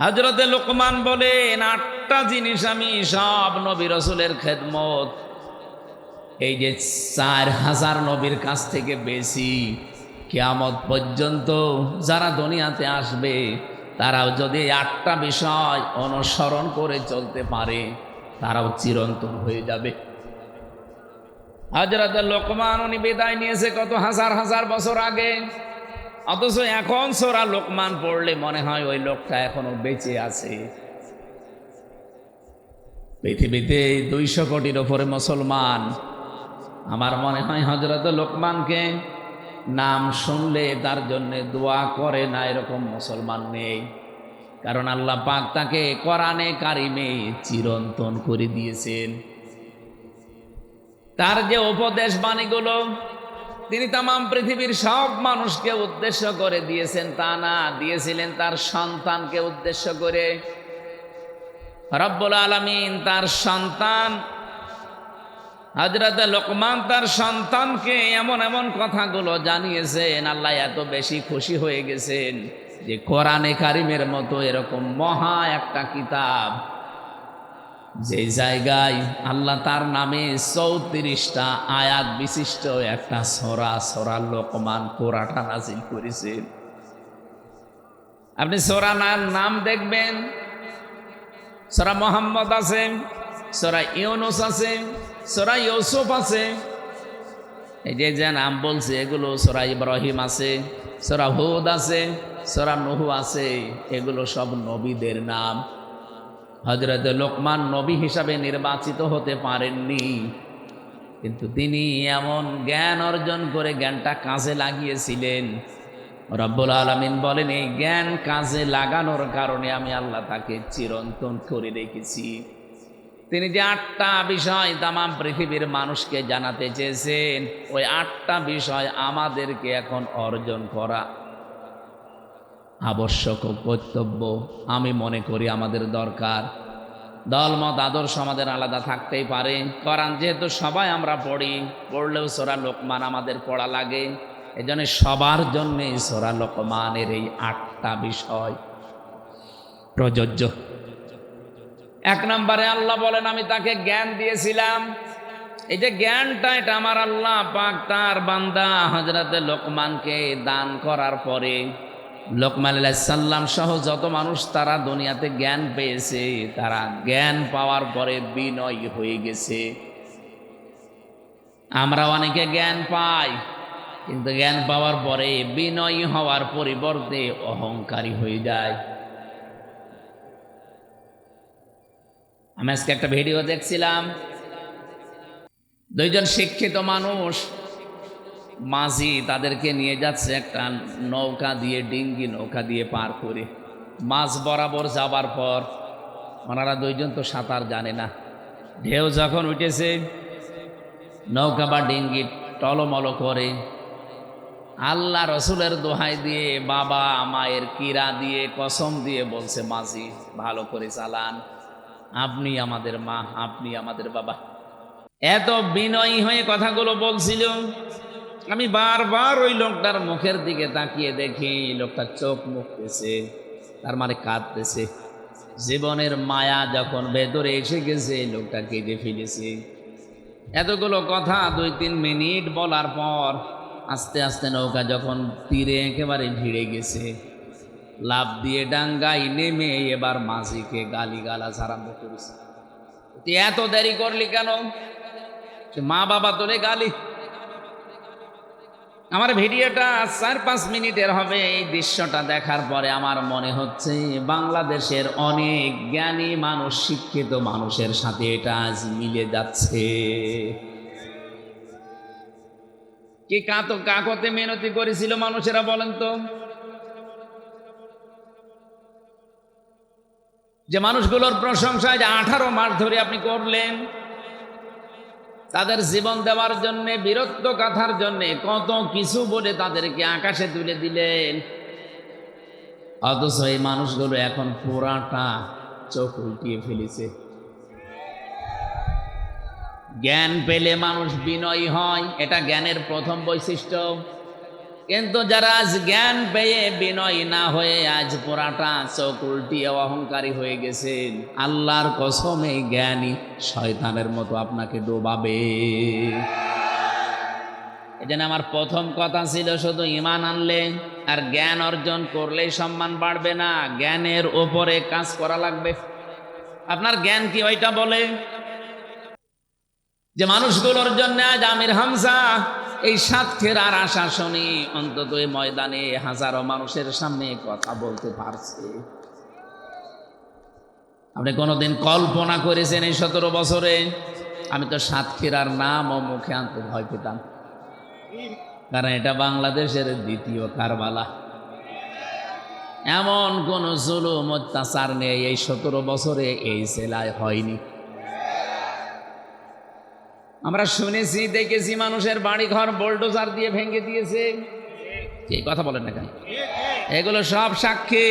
হযরতে লোকমান বলেন, 8টা জিনিস আমি সব নবী রাসূলের খেদমত এই যে 4000 নবীর কাছ থেকে বেশি, কিয়ামত পর্যন্ত যারা দুনিয়াতে আসবে, তারাও যদি 8টা বিষয় অনুসরণ করে চলতে পারে, তারাও চিরন্তন হয়ে যাবে। হযরত লোকমান উনি বিদায় নিয়েছে কত হাজার বছর আগে, অথচ এখন সূরা লোকমান পড়লে মনে হয় ওই লোকটা এখনো বেঁচে আছে। পৃথিবীতে 200 কোটির ওপরে মুসলমান। আমার মনে হয় হযরত লোকমানকে নাম শুনলে তার জন্য দোয়া করে না এরকম মুসলমান নেই। কারণ আল্লাহ পাক তাকে কোরআনে কারিমে চিরন্তন করে দিয়েছেন। তার যে উপদেশ বাণীগুলো তিনি তাম পৃথিবীর সব মানুষকে উদ্দেশ্য করে দিয়েছেন তা না, দিয়েছিলেন তার সন্তানকে উদ্দেশ্য করে। রব্বুল আলামিন তার সন্তান হযরত লোকমান তার সন্তানকে এমন এমন কথাগুলো জানিয়েছেন, আল্লাহ এত বেশি খুশি হয়ে গেছেন যে কোরআনে কারিমের মতো এরকম মহা একটা কিতাব, যে জায়গায় আল্লাহ তার নামে 34টা আয়াত বিশিষ্ট একটা সূরা লোকমান পুরাটা নাযিল করেছেন। আপনি সূরার নাম দেখবেন, সূরা মুহাম্মদ আছে, সূরা ইউনূস আছে, সূরা ইউসুফ আছে। এই যে নাম বলছে এগুলো সূরা ইব্রাহিম আছে, সূরা হুদ আছে, সূরা নূহ আছে, এগুলো সব নবীদের নাম। হযরত লোকমান নবী হিসাবে নির্বাচিত হতে পারেননি, কিন্তু তিনি এমন জ্ঞান অর্জন করে জ্ঞানটা কাজে লাগিয়েছিলেন। রব্বুল আলামিন বলেন এই জ্ঞান কাজে লাগানোর কারণে আমি আল্লাহ তাকে চিরন্তন করে রেখেছি। তিনি যে 8টা বিষয় তাম পৃথিবীর মানুষকে জানাতে চেয়েছেন, ওই 8টা বিষয় আমাদেরকে এখন অর্জন করা আবশ্যক ও কর্তব্য আমি মনে করি আমাদের দরকার। দলমত আদর্শ আমাদের আলাদা থাকতেই পারে, কোরআন যেহেতু সবাই আমরা পড়লেও সূরা লোকমান আমাদের পড়া লাগে, এজন্য সবার জন্য সূরা লোকমানের এই 8টা বিষয় প্রযোজ্য। 1 নম্বরে আল্লাহ বলেন আমি তাকে জ্ঞান দিয়েছিলাম। এই যে জ্ঞানটা, এটা আমার আল্লাহ পাক তার বান্দা হযরত লোকমানকে দান করার পরে, লোকমান আলাইহিস সালাম সহ যত মানুষ তারা দুনিয়াতে জ্ঞান পেয়েছে, তারা জ্ঞান পাওয়ার পরে বিনয়ী হয়ে গেছে। আমরা অনেকে জ্ঞান পাই, কিন্তু জ্ঞান পাওয়ার পরে বিনয়ী হওয়ার পরিবর্তে অহংকারী হয়ে যায়। আমি আজকে একটা ভিডিও দেখছিলাম, 2জন শিক্ষিত মানুষ মাঝি তাদেরকে নিয়ে যাচ্ছে একটা নৌকা দিয়ে, ডিঙ্গি নৌকা দিয়ে পার করে। মাঝ বরাবর যাবার পর ওনারা 2জন তো সাঁতার জানে না, ঢেউ যখন উঠেছে নৌকা বা ডিঙ্গি টলমল করে। আল্লাহ রসুলের দোহাই দিয়ে, বাবা মায়ের কিরা দিয়ে, কসম দিয়ে বলছে মাঝি ভালো করে চালান, আপনি আমাদের মা, আপনি আমাদের বাবা। এত বিনয়ী হয়ে কথাগুলো বলছিল। আমি বারবার ওই লোকটার মুখের দিকে তাকিয়ে দেখি, লোকটা চোখ মুখতেছে, তার মানে কাঁদতেছে। জীবনের মায়া যখন ভেতরে এসে গেছে, লোকটা কেঁদে ফেলেছে। এতগুলো কথা 2-3 মিনিট বলার পর আস্তে আস্তে নৌকা যখন তীরে একেবারে ভিড়ে গেছে, লাফ দিয়ে ডাঙ্গায় নেমে এবার মাঝিকে গালিগালাজ আরম্ভ করেছে। তুই এত দেরি করলি কেন? মা বাবা তোরে গালি। আমার ভিডিওটা 4-5 মিনিটের হবে। এই দৃশ্যটা দেখার পরে আমার মনে হচ্ছে বাংলাদেশের অনেক জ্ঞানী মানুষ, শিক্ষিত মানুষের সাথে এটা আজ মিলে যাচ্ছে। কি কাকতে মেহনতি করেছিল মানুষেরা বলেন তো? যে মানুষগুলোর প্রশংসায় যে 18 মাস ধরে আপনি করলেন, তাদের জীবন দেওয়ার জন্য, বীরত্ব গাথার জন্য কত কিছু বলে তাদেরকে আকাশে তুলে দিলেন, অথচ এই মানুষগুলো এখন পুরাটা চোখ উল্টিয়ে ফেলেছে। জ্ঞান পেলে মানুষ বিনয়ী হয়, এটা জ্ঞানের প্রথম বৈশিষ্ট্য। কিন্তু যারা আজ জ্ঞান পেয়ে বিনয়ী না হয়ে আজ পুরাটা চোখ উল্টিয়ে অহংকারী হয়ে গেছেন, আল্লাহর কসমে জ্ঞানী শয়তানের মতো আপনাকে ডোবাবে। এজন্য আমার প্রথম কথা ছিল শুধু ঈমান আনলে আর জ্ঞান অর্জন করলেই সম্মান বাড়বে না, জ্ঞানের উপরে কাজ করা লাগবে। আপনার জ্ঞান কি ওইটা বলে যে মানুষগুলোর জন্য আজ আমির হামজা এই সাতক্ষীরার আশা শুনি অন্তত এই ময়দানে হাজারো মানুষের সামনে কথা বলতে পারছে। আপনি কোনোদিন কল্পনা করেছেন এই 17 বছরে? আমি তো সাতক্ষীরার নাম ও মুখে আনতে ভয় পেতাম, কারণ এটা বাংলাদেশের দ্বিতীয় কারবালা। এমন কোন জুলুম অত্যাচার নেই এই 17 বছরে এই জেলায় হয়নি। আমরা শুনেছি, দেখেছি, মানুষের বাড়ি ঘর বোল্ডোজার দিয়ে ভেঙে দিয়েছে। এই কথা বলেন না কেন? এগুলো সব সাক্ষী।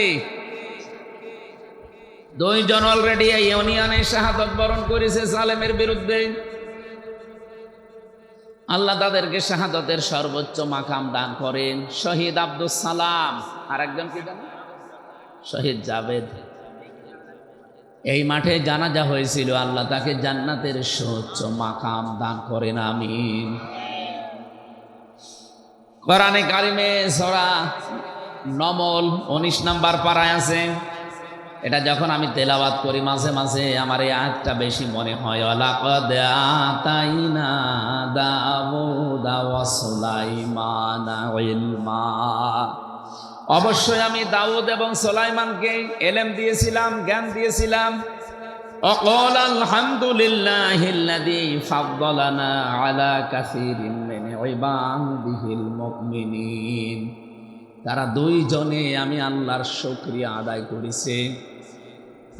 2 জন অলরেডি এই ইউনিয়নে শাহাদত বরণ করেছে সালেমের বিরুদ্ধে। আল্লাহ তাদেরকে শাহাদতের সর্বোচ্চ মাকাম দান করেন। শহীদ আব্দুল সালাম, আর একজন কি জানেন? শহীদ জাবেদ। এই মাঠে জানাজা হয়েছিল, আল্লাহ তাকে জান্নাতের সর্বোচ্চ মাকাম দান করেন, আমিন। কোরআনে কারিমে সূরা নমল 19 নম্বর পারায় আছে। এটা যখন আমি তেলাওয়াত করি মাঝে মাঝে আমার এই আয়াতটা বেশি মনে হয়। ওয়ালাকাদ আতাইনা দাউদা ওয়া সুলাইমানা ইলমা, অবশ্যই আমি দাউদ এবং সুলাইমানকে ইলম দিয়েছিলাম, জ্ঞান দিয়েছিলাম। ওয়াকাল আলহামদুলিল্লাহিল্লাযী ফাদ্দালানা আলা কাসীরিন মিন ইবাদিহিল মুমিনিন। তারা 2 জনে আমি আল্লাহর শুকরিয়া আদায় করেছে।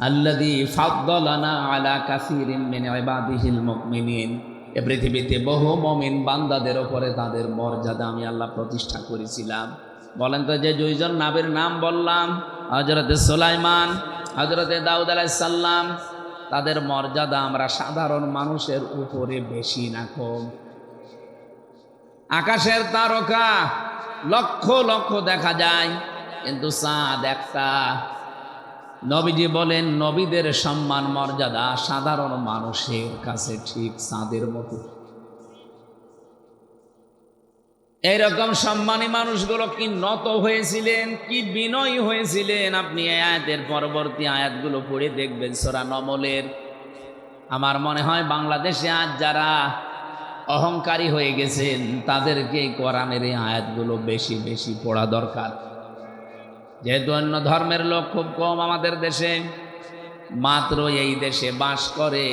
আল্লাযী ফাদ্দালানা আলা কাসীরিন মিন ইবাদিহিল মুমিনিন, এ পৃথিবীতে বহু মুমিন বান্দাদের উপরে তাদের মর্যাদা আমি আল্লাহ প্রতিষ্ঠা করেছিলাম। বলেন তো, যে 2 জন নবীর নাম বললাম, হযরতে সুলাইমান, হযরতে দাউদ আলাইহিস সালাম, তাদের মর্যাদা আমরা সাধারণ মানুষের উপরে বেশি না কম? আকাশের তারকা লক্ষ লক্ষ দেখা যায়, কিন্তু চাঁদ একটা। নবীজি বলেন, নবীদের সম্মান মর্যাদা সাধারণ মানুষের কাছে ঠিক চাঁদের মতো। এইরকম সম্মানী মানুষগুলো কি নত হয়েছিলেন, কি বিনয়ী হয়েছিলেন, আপনি এই আয়াতের পরবর্তী আয়াতগুলো পড়ে দেখবেন সূরা নমলের। আমার মনে হয় বাংলাদেশে আজ যারা অহংকারী হয়ে গেছেন তাদেরকে কোরআনের এই আয়াতগুলো বেশি বেশি পড়া দরকার। যেহেতু অন্য ধর্মের লোক খুব কম আমাদের দেশে, মাত্র এই দেশে বাস করে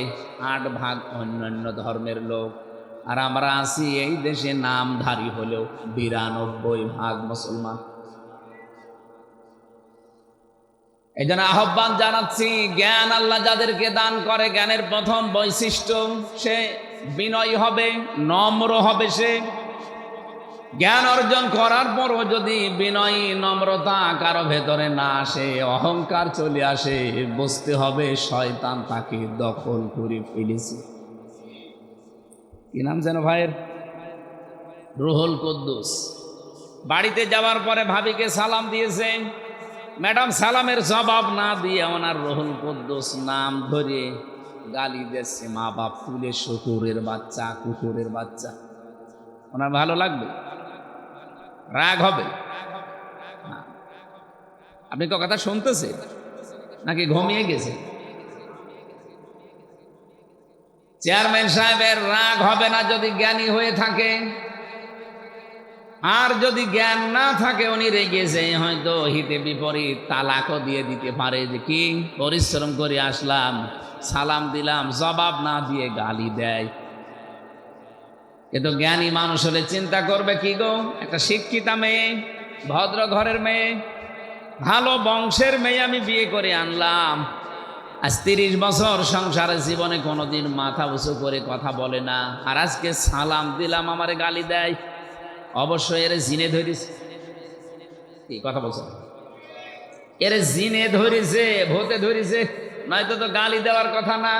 8 ভাগ অন্যান্য ধর্মের লোক, আর আমরা আছি এই দেশে নামধারী হলেও 92 ভাগ মুসলমান। এই জন্য আহ্বান জানাচ্ছি, জ্ঞান আল্লাহ যাদেরকে দান করে, জ্ঞানের প্রথম বৈশিষ্ট্য সে বিনয়ী হবে, নম্র হবে। সে জ্ঞান অর্জন করার পরও যদি বিনয়ী নম্রতা কারো ভেতরে না আসে, অহংকার চলে আসে, বুঝতে হবে শয়তান তাকে দখল করে ফেলেছে। কি নাম যেন ভাইয়ের? রুহুল কুদ্দুস। বাড়িতে যাওয়ার পরে ভাবিকে সালাম দিয়েছে, ম্যাডাম সালামের জবাব না দিয়ে ওনার রুহুল কুদ্দুস নাম ধরে গালি দিচ্ছে, মা বাপ তুলে, শুকুরের বাচ্চা, কুকুরের বাচ্চা। ওনার ভালো লাগবে? রাগ হবে? আপনি তো কথা শুনতেছে নাকি ঘুমিয়ে গেছে? চেয়ারম্যান সাহেবের রাগ হবে না যদি জ্ঞানী হয়ে থাকে, আর যদি জ্ঞান না থাকে উনি রেগেছে, হয়তো হিতে বিপরীত তালাকও দিয়ে দিতে পারে। যে কি পরিশ্রম করে আসলাম, সালাম দিলাম, জবাব না দিয়ে গালি দেয়। কিন্তু জ্ঞানী মানুষ হলে চিন্তা করবে, কি গো, একটা শিক্ষিতা মেয়ে, ভদ্র ঘরের মেয়ে, ভালো বংশের মেয়ে আমি বিয়ে করে আনলাম, আজ 30 বছর সংসারে জীবনে কোনোদিন মাথা উঁচু করে কথা বলে না, আর আজকে সালাম দিলাম আমারে গালি দেয়। অবশ্যই এর জিনে ধরিস। কি কথা বলছেন? এর জিনে ধরিছে, ভূতে ধরিছে, নয়তো তো গালি দেওয়ার কথা না।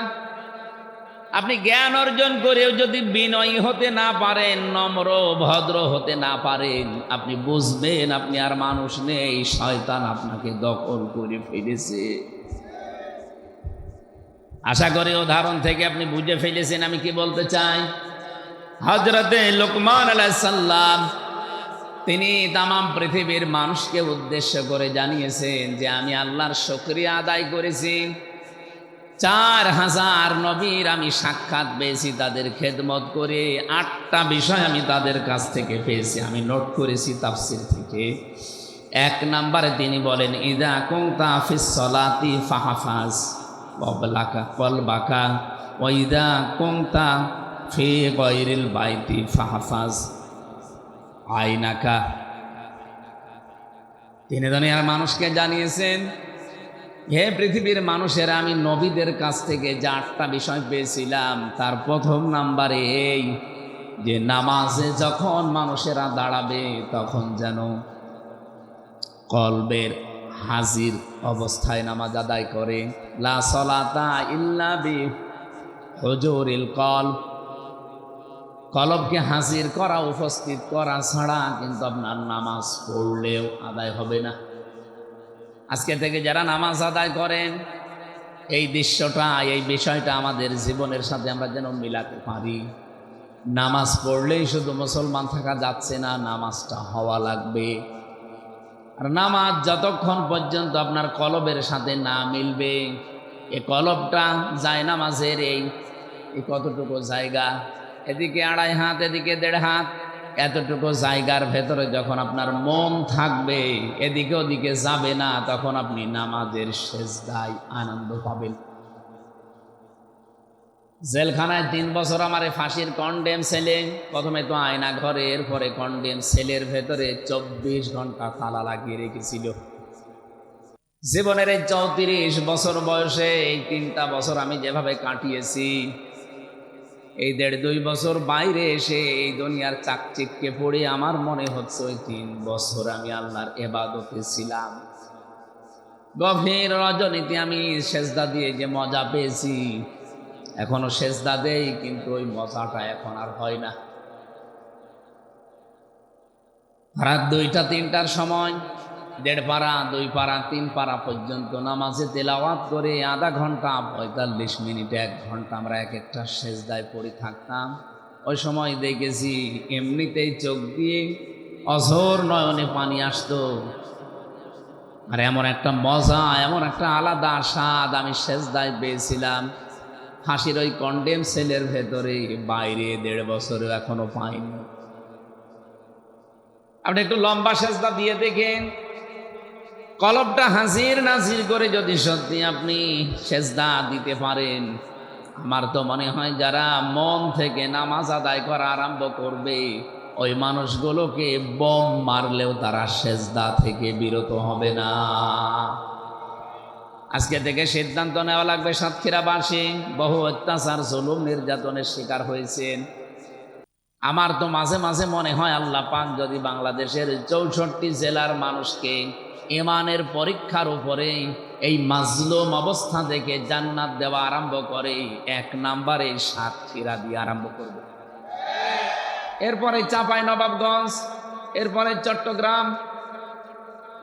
আপনি জ্ঞান অর্জন করেও যদি বিনয়ী হতে না পারেন, নম্র ভদ্র হতে না পারেন, আপনি বুঝবেন আপনি আর মানুষ নেই, শয়তান আপনাকে দখল করে ফেলেছে। আশা করি উদাহরণ থেকে আপনি বুঝে ফেলেছেন আমি কি বলতে চাই। হযরতে লোকমান আলাইহিস সালাম তিনি তাম পৃথিবীর মানুষকে উদ্দেশ্য করে জানিয়েছেন যে আমি আল্লাহর শুকরিয়া আদায় করেছি। 4000 নবীর আমি সাক্ষাৎ পেয়েছি, তাদের খেদমত করে 8টা বিষয় আমি তাদের কাছ থেকে পেয়েছি, আমি নোট করেছি তাফসীর থেকে। 1 নম্বরে তিনি বলেন, ইযা কুনতা ফিস সালাতি ফাহফাজ ওয়াবলাকা কলবাকা ওয়াইদা কুনতা ফি গায়রিল বাইতি ফাহফাজ আইনাকা। তিনি দুনিয়ার মানুষকে জানিয়েছেন, হে পৃথিবীর মানুষেরা, আমি নবীদের কাছ থেকে যে 8টা বিষয় পেয়েছিলাম তার প্রথম নাম্বারে এই যে নামাজে যখন মানুষেরা দাঁড়াবে তখন যেন কলবের হাজির অবস্থায় নামাজ আদায় করে। লা সলাতা ইল্লা বি হুজুরিল কলব, কলবকে হাজির করা, উপস্থিত করা ছাড়া কিন্তু আপনার নামাজ পড়লেও আদায় হবে না। আজকে থেকে যারা নামাজ আদায় করেন, এই দৃশ্যটা, এই বিষয়টা আমাদের জীবনের সাথে আমরা যেন মিলাতে পারি। নামাজ পড়লেই শুধু মুসলমান থাকা যাচ্ছে না, নামাজটা হওয়া লাগবে। আর নামাজ যতক্ষণ পর্যন্ত আপনার কলবের সাথে না মিলবে, এই কলবটা যায় নামাজের এই কতটুকু জায়গা, এদিকে 2.5 হাত, এদিকে 1.5 হাত, এতটুকু জায়গার ভেতরে যখন আপনার মন থাকবে, এদিকে ওদিকে যাবে না, তখন আপনি নামাজের সেজদায় আনন্দ পাবেন। জেলখানায় 3 বছর আমারে ফাঁসির কন্ডেম সেলে, প্রথমে তো আয়না ঘরে, এরপরে কন্ডেম সেলের ভেতরে 24 ঘন্টা তালা লাগিয়ে রেখেছিল। জীবনের এই 34 বছর বয়সে এই 3টা বছর আমি যেভাবে কাটিয়েছি, এই 1.5-2 বছর বাইরে এসে এই দুনিয়ার চাকচিক্যে পড়ে আমার মনে হচ্ছে ওই 3 বছর আমি আল্লাহর ইবাদতে ছিলাম। গভীর রজনীতে আমি সেজদা দিয়ে যে মজা পেয়েছি, এখনো সেজদা দেই, কিন্তু ওই মজাটা এখন আর হয় না। রাত 2টা-3টার সময় 1.5 পারা, 2 পারা, 3 পারা পর্যন্ত নামাজে তেলাওয়াত করে আধা ঘন্টা, 45 মিনিট, 1 ঘন্টা আমরা এক একটা সেজদায় পড়ে থাকতাম। ওই সময় দেখেছি এমনিতেই চোখ দিয়ে অঝোর নয়নে পানি আসতো। আর এমন একটা মজা, এমন একটা আলাদা স্বাদ আমি সেজদায় পেয়েছিলাম, ফাঁসির ওই কন্ডেম সেলের ভেতরে, বাইরে 1.5 বছরেও এখনো পাইনি। আপনি একটু লম্বা সেজদা দিয়ে দেখেন, কলবটা হাজির নাজির করে যদি সত্যি আপনি সেজদা দিতে পারেন, আমার তো মনে হয় যারা মন থেকে নামাজ আদায় করা আরম্ভ করবে, ওই মানুষগুলোকে বোম মারলেও তারা সেজদা থেকে বিরত হবে না। আজকে থেকে সিদ্ধান্ত নেওয়া লাগবে। সাতক্ষীরাবাসী বহু অত্যাচার, জুলুম, নির্যাতনের শিকার হয়েছেন। আমার তো মাঝে মাঝে মনে হয় আল্লাহ পাক যদি বাংলাদেশের 64 জেলার মানুষকে ইমানের পরীক্ষার উপরে এই মাজলুম অবস্থা থেকে জান্নাত দেওয়া আরম্ভ করে, 1 নম্বরে সাতক্ষীরা দিয়ে আরম্ভ করবে, এরপরে চাঁপাইনবাবগঞ্জ, এরপরে চট্টগ্রাম,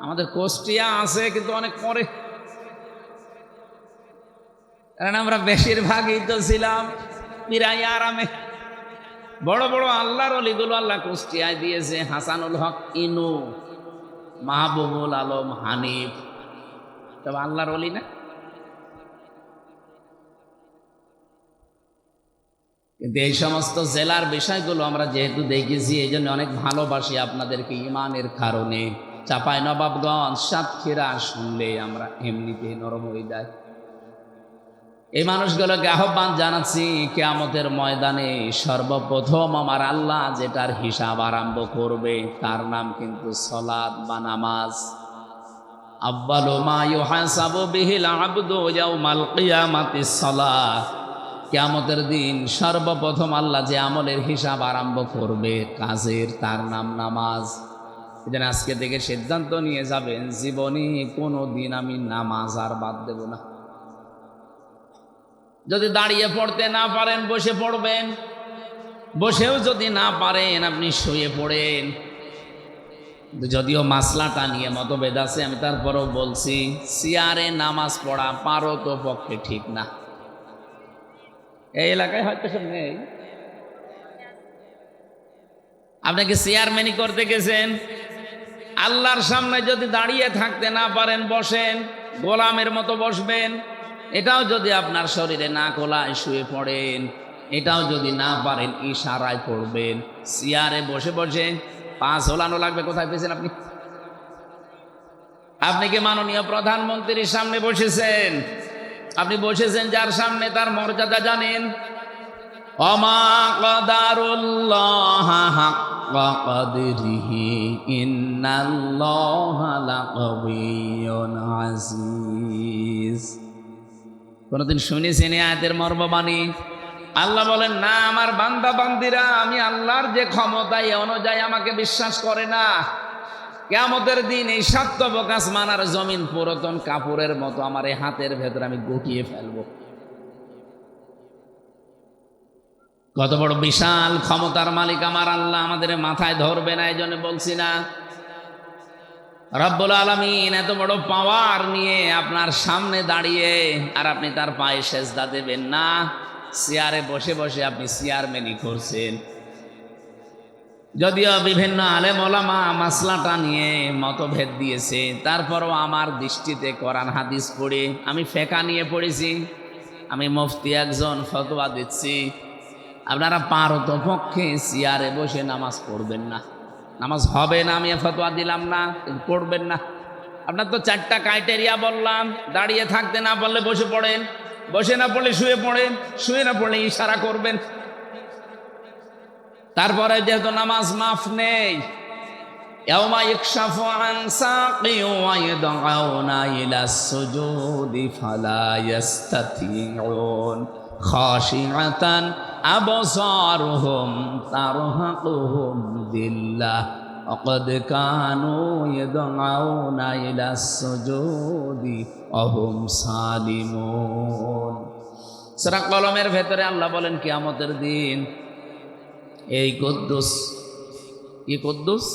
আমাদের কুষ্টিয়া আছে কিন্তু অনেক পরে, কারণ আমরা বেশিরভাগই তো ছিলাম পিরাই আরামে। বড় বড় আল্লাহর ওলিগুলো আল্লাহ কুষ্টিয়ায় দিয়েছে, হাসানুল হক ইনু, মাহবুবুল আলম হানিফ, তবে আল্লাহর ওলি না। কিন্তু এই সমস্ত জেলার বিষয়গুলো আমরা যেহেতু দেখেছি, এই জন্য অনেক ভালোবাসি আপনাদেরকে ইমানের কারণে। চাঁপাইনবাবগঞ্জ, সাতক্ষীরা শুনলে আমরা এমনিতে নরম হয়ে যাই। এই মানুষগুলোকে আহ্বান জানাচ্ছি, কিয়ামতের ময়দানে সর্বপ্রথম আমার আল্লাহ যেটার হিসাব আরম্ভ করবে তার নাম কিন্তু সালাত বা নামাজ। আব্বালু মা ইউহাসাবু বিহিল আবদু ইয়াউমাল কিয়ামাতিস সালাহ। কিয়ামতের দিন সর্বপ্রথম আল্লাহ যে আমলের হিসাব আরম্ভ করবে কাজের, তার নাম নামাজ। এজন্য আজকে থেকে সিদ্ধান্ত নিয়ে যাবেন, জীবনে কোনো দিন আমি নামাজ আর বাদ দেব না। যদি দাঁড়িয়ে পড়তে না পারেন বসে পড়বেন, বসেও যদি না পারেন আপনি শুয়ে পড়েন। যদিও মাসলাটা নিয়ে মতভেদ আছে, আমি তারপরেও বলছি, চেয়ারে নামাজ পড়া পারো তো পক্ষে ঠিক না। এই এলাকায় হয়তো সব নেই। আপনাকে চেয়ারম্যানই করতে গেছেন, আল্লাহর সামনে যদি দাঁড়িয়ে থাকতে না পারেন বসেন, গোলামের মতো বসবেন। এটাও যদি আপনার শরীরে না কোলায় শুয়ে পড়েন, এটাও যদি না পারেন ইশারায় পড়বেন। চেয়ারে বসে বসে পা ঝোলানো লাগবে। কোথায় পেয়েছেন আপনি? আপনি কি মাননীয় প্রধানমন্ত্রীর সামনে বসেছেন? আপনি বসেছেন যার সামনে, তার মর্যাদা জানেন। ওমা কদারুল্লাহ হাক্কা কদরিহি ইন্নাল্লাহা লাকাবিয়্যুন আজিজ। কোনদিন শুনেছেন এই আয়াতের মর্মবাণী? আল্লাহ বলেন, না, আমার বান্দা বান্দিরা আমি আল্লাহর যে ক্ষমতা এই অনুযায়ী আমাকে বিশ্বাস করে না। কিয়ামতের দিন এই সাতবক আসমান আর জমিন পুরাতন কাপড়ের মতো আমার এই হাতের ভেতর আমি গুটিয়ে ফেলবো। কত বড় বিশাল ক্ষমতার মালিক আমার আল্লাহ, আমাদের মাথায় ধরবে না। এই জন্য বলছি না, রব্বুল আলামিন এত বড় পাওয়ার নিয়ে আপনার সামনে দাঁড়িয়ে আর আপনি তার পায়ে সেজদা দেবেন না। চেয়ারে বসে বসে আপনি চেয়ারম্যানই করছেন। যদিও বিভিন্ন আলেম ওলামা মাসলাটা নিয়ে মতভেদ দিয়েছে, তারপরও আমার দৃষ্টিতে কোরআন হাদিস পড়ে, আমি ফেকা নিয়ে পড়েছি, আমি মুফতি একজন, ফতোয়া দিচ্ছি, আপনারা পারতপক্ষে চেয়ারে বসে নামাজ পড়বেন না। নামাজ হবে না, আমি ফতোয়া দিলাম না, পড়বেন না। আপনার তো 4টা ক্রাইটেরিয়া বললাম, দাঁড়িয়ে থাকতে না পারলে বসে পড়েন, বসে না পড়লে শুয়ে পড়েন, শুয়ে না পড়লে ইশারা করবেন। তারপরে যেহেতু নামাজ মাফ নেই, ইয়াউমা ইকশাফু আন সাকি ওয়া ইয়াদউনা ইলাস সুজুদি ফালা ইস্তাতিউন খাশিআতান আবসারুহুম তারহাকুহুম দিল্লাহ ওয়াকাদ কানু ইয়াদউনা ইলাস সুজুদি ওয়া হুম সালিমুন। সূরা কলমের ভেতরে আল্লাহ বলেন, কিয়ামতের দিন এই কুদ্দুস, কি কুদ্দুস?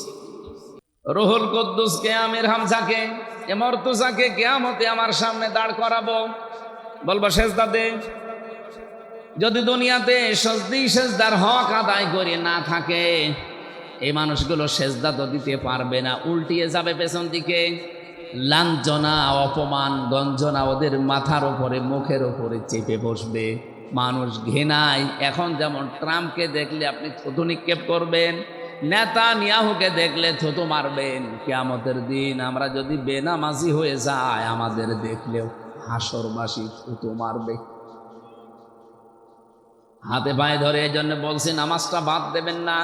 রুহুল কুদ্দুসকে, আমির হামজাকে, এ মর্তুজাকে কিয়ামতে আমার সামনে দাঁড় করাবো, বলবো সেজদা দে। যদি দুনিয়াতে সেজদার হক আদায় করে না থাকে, এই মানুষগুলো সেজদা তো দিতে পারবে না, উল্টিয়ে যাবে পেছন দিকে। লাঞ্ছনা, অপমান, গঞ্জনা ওদের মাথার ওপরে, মুখের ওপরে চেপে বসবে। মানুষ ঘৃণায়, এখন যেমন ট্রাম্পকে দেখলে আপনি থুতু নিক্ষেপ করবেন, নেতানিয়াহুকে দেখলে থুতু মারবেন, কিয়ামতের দিন আমরা যদি বেনামাজি হয়ে যায়, আমাদের দেখলেও হাসরবাসী থুতু মারবে, হাতে পায়ে ধরে। এই জন্য বলছি নামাজটা বাদ দেবেন না।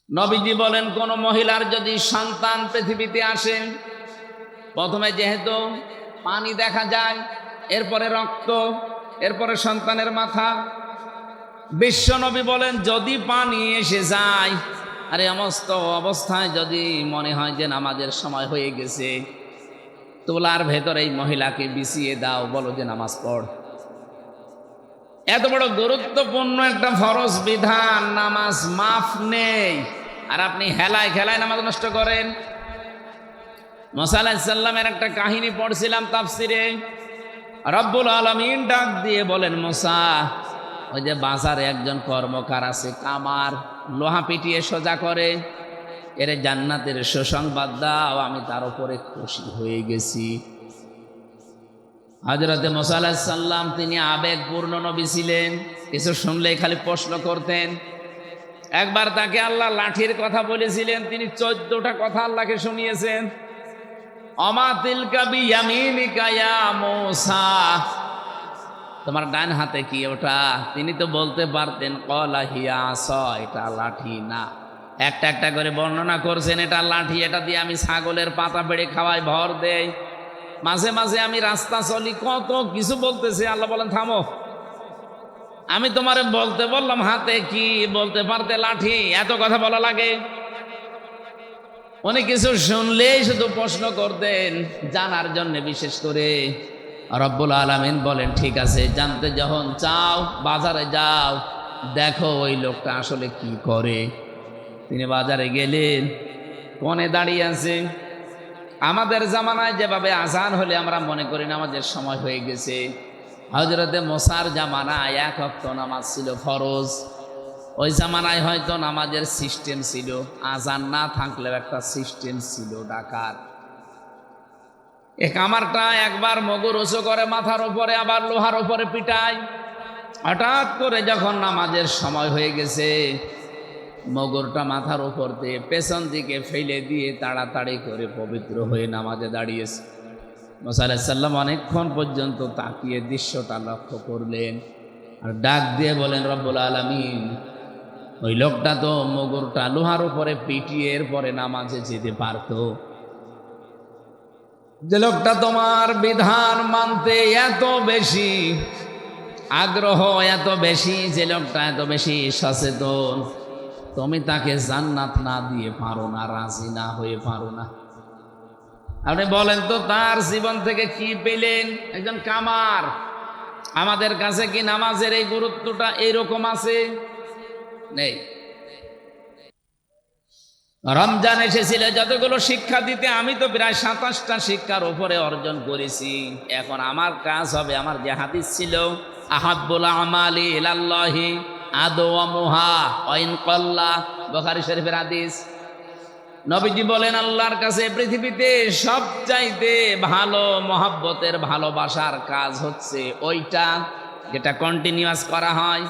নবীজি বলেন, কোন মহিলার যদি সন্তান পৃথিবীতে আসে, প্রথমে যেহেতু পানি দেখা যায়, এরপরে রক্ত, এরপরে সন্তানের মাথা। বিশ্ব নবী বলেন, যদি পানি এসে যায় আর এই সমস্ত অবস্থায় যদি মনে হয় যে নামাজের সময় হয়ে গেছে, তোলার ভেতরে এই মহিলাকে বিছিয়ে দাও, বলো যে নামাজ পড়। এত বড় গুরুত্বপূর্ণ একটা ফরজ বিধান, নামাজ মাফ নেই, আর আপনি হেলায় খেলায় নামাজ নষ্ট করেন। মুসা আলাইহিস সালামের একটা কাহিনী পড়ছিলাম তাফসিরে। রব্বুল আলামিন ডাক দিয়ে বলেন, মুসা, ওই যে বাজারে একজন কর্মকার আছে, কামার, লোহা পিটিয়ে সোজা করে, এর জান্নাতের সুসংবাদ দাও, আমি তার উপরে খুশি হয়ে গেছি। হযরতে মুসা আলাইহিস সালাম তিনি আবেগপূর্ণ নবী ছিলেন, কিছু শুনলেই খালি প্রশ্ন করতেন। একবার তাকে আল্লাহ লাঠির কথা বলেছিলেন, তিনি 14টা কথা আল্লাহকে শুনিয়েছেন। অমা তিলকা বিয়ামিনিকা ইয়া মূসা, তোমার ডান হাতে কি ওটা? তিনি তো বলতে পারতেন ক্বালা হিয়া আসা, এটা লাঠি না। একটা একটা করে বর্ণনা করছেন, এটা লাঠি, এটা দিয়ে আমি ছাগলের পাতা পেড়ে খাওয়াই, ভর দেই, মাঝে মাঝে আমি রাস্তা চলি, কত কিছু বলতেছে। আল্লাহ বলেন, থামো, আমি তোমারে বলতে বললাম হাতে কি, বলতে পারতে লাঠি, এত কথা বলা লাগে? উনি কিছু শুনলেই শুধু প্রশ্ন করতেন, জানার জন্য। বিশেষ করে রব্বুল আলামিন বলেন, ঠিক আছে, জানতে যখন চাও বাজারে যাও, দেখো ওই লোকটা আসলে কি করে। তিনি বাজারে গেলেন, কোণে দাঁড়িয়ে আছে। আমাদের জামানায় যেভাবে আজান হলে আমরা মনে করি নামাজের সময় হয়ে গেছে, হযরতে মুসার জামানায় 1 ওয়াক্ত নামাজ ছিল ফরজ। ওই জামানায় হয়তো নামাজের সিস্টেম ছিল, আজান না থাকলেও একটা সিস্টেম ছিল ডাকার। এ কামারটা একবার মগর উঁচু করে মাথার উপরে, আবার লোহার উপরে পিটায়। হঠাৎ করে যখন নামাজের সময় হয়ে গেছে, মগরটা মাথার উপর দিয়ে পেছন দিকে ফেলে দিয়ে তাড়াতাড়ি করে পবিত্র হয়ে নামাজে দাঁড়িয়েছে। মুসা আলাইহিস সালাম অনেকক্ষণ পর্যন্ত তাকিয়ে দৃশ্যটা লক্ষ্য করলেন আর ডাক দিয়ে বলেন, রব্বুল আলামিন, ওই লোকটা তো মুগুরটা লোহার উপরে পিটিয়ে এরপরে নামাজে যেতে পারতো। যে লোকটা তোমার বিধান মানতে এত বেশি আগ্রহ, এত বেশি, যে লোকটা এত বেশি সচেতন, তুমি তাকে জান্নাত না দিয়ে পারো না, রাজি না হয়ে পারো না। আপনি বলেন তো তার জীবন থেকে কি পেলেন? একজন কামার। আমাদের কাছে কি নামাজের এই গুরুত্বটা এইরকম আছে? নেই। রমজান এসেছিল যতগুলো শিক্ষা দিতে, আমি তো প্রায় 27টা শিক্ষার উপরে অর্জন করেছি। এখন আমার কাজ হবে, আমার যে হাদিস ছিল, আহাব্বুল আমালি ইলাল্লাহি আদওয়ামুহা ওয়া ইন ক্বাল্লা, বুখারী শরীফের হাদিস। নবীজি বলেন, আল্লাহর কাছে পৃথিবীতে সবচাইতে ভালো মহব্বতের ভালোবাসার কাজ হচ্ছে ওইটা যেটা কন্টিনিউয়াস করা হয়,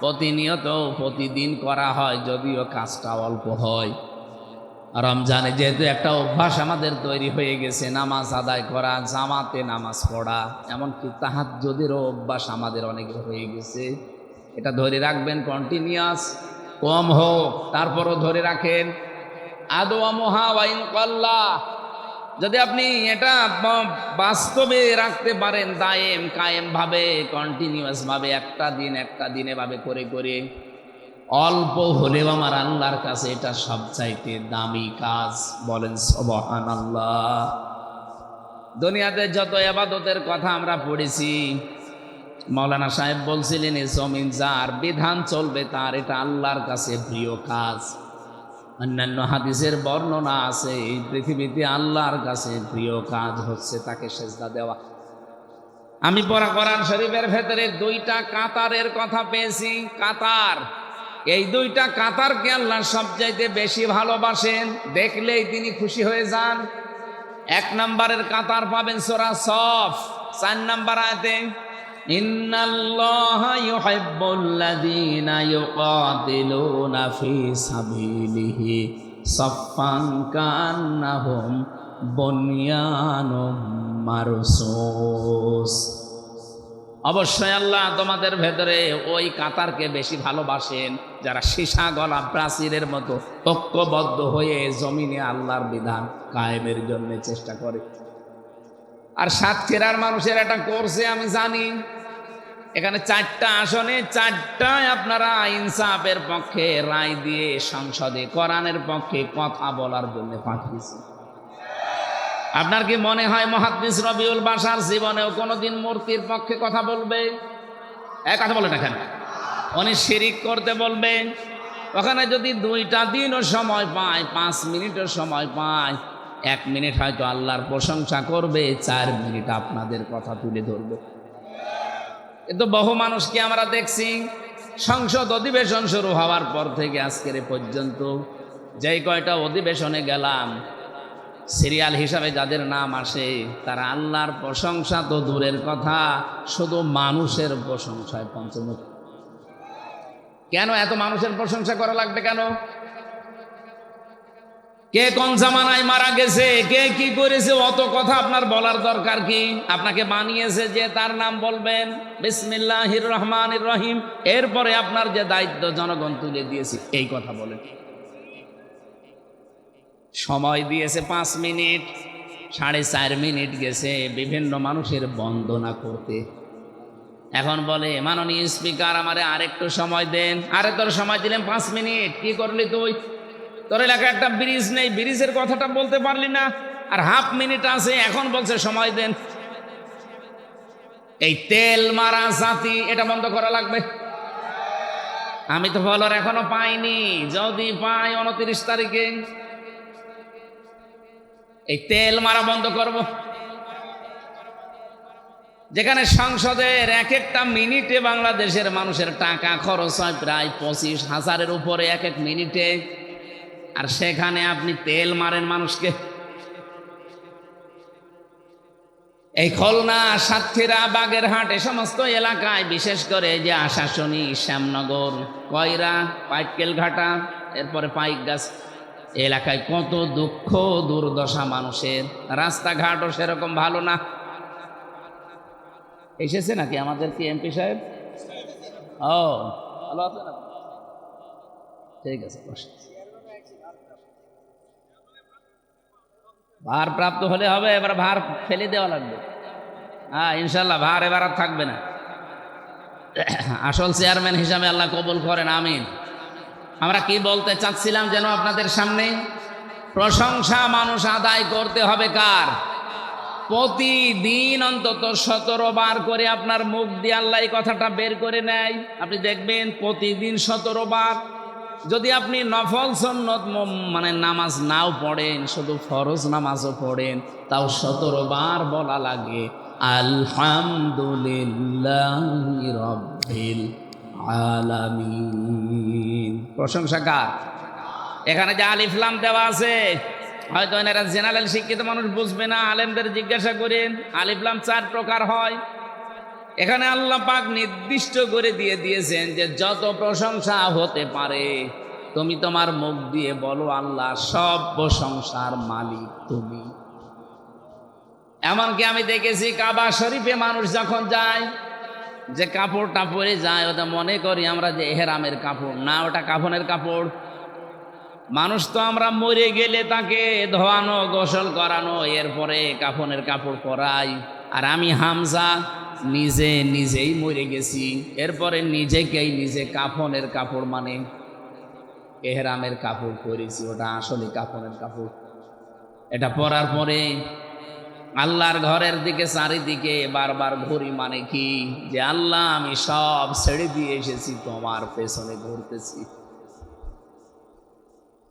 প্রতিনিয়ত প্রতিদিন করা হয়, যদিও কাজটা অল্প হয়। রমজানে যেহেতু একটা অভ্যাস আমাদের তৈরি হয়ে গেছে, নামাজ আদায় করা, জামাতে নামাজ পড়া, এমনকি তাহাজ্জুদেরও অভ্যাস আমাদের অনেকের হয়ে গেছে। এটা ধরে রাখবেন, কন্টিনিউয়াস, কম হোক তারপরও ধরে রাখেন। আদওয়ামুহা ওয়া ইন ক্বাল্লা, যদি আপনি এটা বাস্তবে রাখতে পারেন, দায়েম কায়েম ভাবে, কন্টিনিউয়াস ভাবে, একটা দিন এভাবে করে করে, অল্প হলেও আমার আল্লাহর কাছে এটা সবচাইতে দামি কাজ। বলেন সুবহানাল্লাহ। দুনিয়াতে যত ইবাদতের কথা আমরা পড়েছি, মাওলানা সাহেব বলছিলেন, এই জমিন যার, বিধান চলবে তার, এটা আল্লাহর কাছে প্রিয় কাজ। অন্যান্য হাদিসের বর্ণনা আছে, এই পৃথিবীতে আল্লাহর কাছে প্রিয় কাজ হচ্ছে তাকে সেজদা দেওয়া। আমি পড়া কোরআন শরীফের ভেতরে 2টা কাতারের কথা পেয়েছি। কাতার, এই 2টা কাতারকে আল্লাহ সবচাইতে বেশি ভালোবাসেন, দেখলেই তিনি খুশি হয়ে যান। 1 নম্বরের কাতার পাবেন সূরা সফ 4 নম্বর আয়াতে, ইন্নাল্লাহা ইউহিব্বুল্লাযীনা ইউকাতিলুনা ফী সাবিলিহি সাফফান কান্নাহুম বুনয়ানুম মারসুস। অবশ্যই আল্লাহ তোমাদের ভেতরে ওই কাতারকে বেশি ভালোবাসেন যারা সীসা গলা প্রাচীরের মতো ঐক্যবদ্ধ হয়ে জমিনে আল্লাহর বিধান কায়েমের জন্য চেষ্টা করে। আর সাতক্ষীরার মানুষের এটা করছে আমি জানি। এখানে 4টা আসনে 4টায় আপনারা ইনসাফের পক্ষে রায় দিয়ে সংসদে কোরআনের পক্ষে কথা বলার জন্য পাঠিয়েছে। আপনার কি মনে হয় মুহাদ্দিস রবিউল বাশার জীবনেও কোনোদিন মূর্তির পক্ষে কথা বলবে? কথা বলে না কেন? উনি শিরিক করতে বলবে। ওখানে যদি 2টা দিনও সময় পায়, 5 মিনিটও সময় পায়, 1 মিনিট হয়তো আল্লাহর প্রশংসা করবে, 4 মিনিট আপনাদের কথা তুলে ধরবে। কিন্তু বহু মানুষকে আমরা দেখছি সংসদ অধিবেশন শুরু হওয়ার পর থেকে আজকের পর্যন্ত যেই কয়টা অধিবেশনে গেলাম, সিরিয়াল হিসাবে যাদের নাম আসে তারা আল্লাহর প্রশংসা তো দূরের কথা, শুধু মানুষের প্রশংসায় পঞ্চমুখ। কেন এত মানুষের প্রশংসা করা লাগবে? কেন? কে কোন জামানায় মারা গেছে, কে কি করেছে, অত কথা আপনার বলার দরকার কি? আপনাকে বানিয়েছে যে তার নাম বলবেন বিসমিল্লাহির রহমানির রহিম, এরপরে আপনার যে দায়িত্ব জনগণ তুলে দিয়েছে এই কথা বলেন। সময় দিয়েছে 5 মিনিট, 4.5 মিনিট গেছে বিভিন্ন মানুষের বন্দনা করতে। এখন বলে মাননীয় স্পিকার আমারে আরেকটু সময় দেন। আরে তোর সময় দিলাম 5 মিনিট, কি করলি তুই? তোর এলাকায় একটা ব্রিজ নেই, ব্রিজের কথাটা বলতে পারলি না, আর হাফ মিনিট আছে, এখন বলছে সময় দেন। এই তেল মারা জাতি, এটা বন্ধ করা লাগবে। আমি তো ফলোয়ার এখনো পাইনি, যদি পাই 29 তারিখে এই তেল মারা বন্ধ করব। যেখানে সংসদের 1-একটা মিনিটে বাংলাদেশের মানুষের টাকা খরচ হয় প্রায় 25,000-এর উপরে 1-1 মিনিটে, আর সেখানে আপনি তেল মারেন মানুষকে। এই খুলনা, সাতক্ষীরা, বাগেরহাট এ সমস্ত এলাকায়, বিশেষ করে যে আশাশুনি, শ্যামনগর, কয়রা, পাইটকেলঘাটা, এরপরে পাইকগাছ, এলাকায় কত দুঃখ দুর্দশা মানুষের, রাস্তাঘাটও সেরকম ভালো না। এসেছে নাকি আমাদের কি এমপি সাহেব? ও ভালো আছেন আপনি? ঠিক আছে, বসে। ভারপ্রাপ্ত হলে হবে, এবার ভার ফেলে দেওয়া লাগবে। হ্যাঁ ইনশাল্লাহ ভার এবার আর থাকবে না। আসল চেয়ারম্যান হিসাবে আল্লাহ কবুল করেন, আমিন। আমরা কি বলতে চাচ্ছিলাম যেন আপনাদের সামনে, প্রশংসা মানুষ আদায় করতে হবে কার? প্রতিদিন অন্তত 17 বার করে আপনার মুখ দিয়ে আল্লাহ এই কথাটা বের করে নেয়। আপনি দেখবেন প্রতিদিন 17 বার। যদি আপনি নফল সুন্নত মানে নামাজ নাও পড়েন, শুধু ফরজ নামাজও পড়েন, তাও 17 বার বলা লাগে আলহামদুলিল্লাহি রাব্বিল আলামিন। প্রশংসা কার? এখানে যে আলিফ লাম দেওয়া আছে, হয়তো এনারা জেনারেল শিক্ষিত মানুষ বুঝবে না, আলেমদের জিজ্ঞাসা করেন। আলিফ লাম 4 প্রকার হয়। এখানে আল্লাহ পাক নির্দিষ্ট করে দিয়েছেন যে যত প্রশংসা হতে পারে তুমি তোমার মুখ দিয়ে বলো আল্লাহ সব প্রশংসার মালিক তুমি। এমনকি আমি দেখেছি কাবা শরীফে মানুষ যখন যায়, যে কাপড়টা পরে যায় ওটা মনে করি আমরা যে এহরামের কাপড়, না ওটা কাফনের কাপড়। মানুষ তো আমরা মরে গেলে তাকে ধোয়ানো গোসল করানো, এরপরে কাফনের কাপড় পরাই। আর আমি হামজা নিজেই মরে গেছি, এরপরে নিজেকেই নিজে কাফনের কাপড় মানে এহরামের কাপড় পরেছি, ওটা আসলে কাফনের কাপড়। এটা পরার পরে আল্লাহর ঘরের দিকে চারিদিকে বারবার ঘুরি, মানে কি যে আল্লাহ আমি সব ছেড়ে দিয়ে এসেছি, তোমার পেছনে ঘুরতেছি।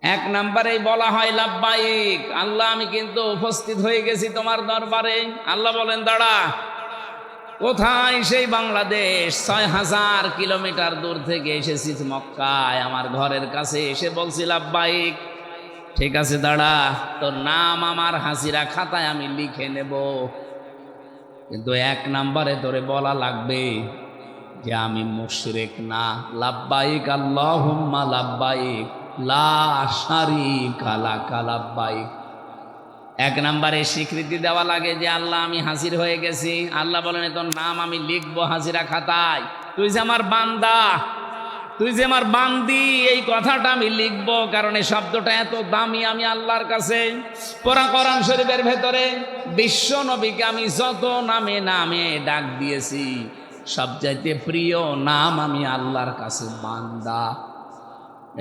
1 নম্বরেই বলা হয় লাব্বাইক, আল্লাহ আমি কিন্তু উপস্থিত হয়ে গেছি তোমার দরবারে। আল্লাহ বলেন দাঁড়া, কোথায়? সেই বাংলাদেশ 6000 কিলোমিটার দূর থেকে এসেছি মক্কায়, আমার ঘরের কাছে এসে বলছি লাব্বাইক। ঠিক আছে দাঁড়া, তোর নাম আমার হাসিরা খাতায় আমি লিখে নেব, কিন্তু 1 নম্বরে তোরে বলা লাগবে যে আমি মুশরিক না। লাব্বাইক আল্লাহুম্মা লাব্বাইক লা শারীকা লাকা লাব্বাইক। 1 নম্বরে স্বীকৃতি দেওয়া লাগে যে আল্লাহ আমি হাজির হয়ে গেছি। আল্লাহ বলেন তোর নাম আমি লিখবো হাজিরা খাতায়, তুই যে আমার বান্দা, তুই যে আমার বান্দি, এই কথাটা আমি লিখবো, কারণ এই শব্দটা এত দামি আমি আল্লাহর কাছে। কোরআন শরীফের ভেতরে বিশ্ব নবীকে আমি যত নামে নামে ডাক দিয়েছি, সবচাইতে প্রিয় নাম আমি আল্লাহর কাছে বান্দা।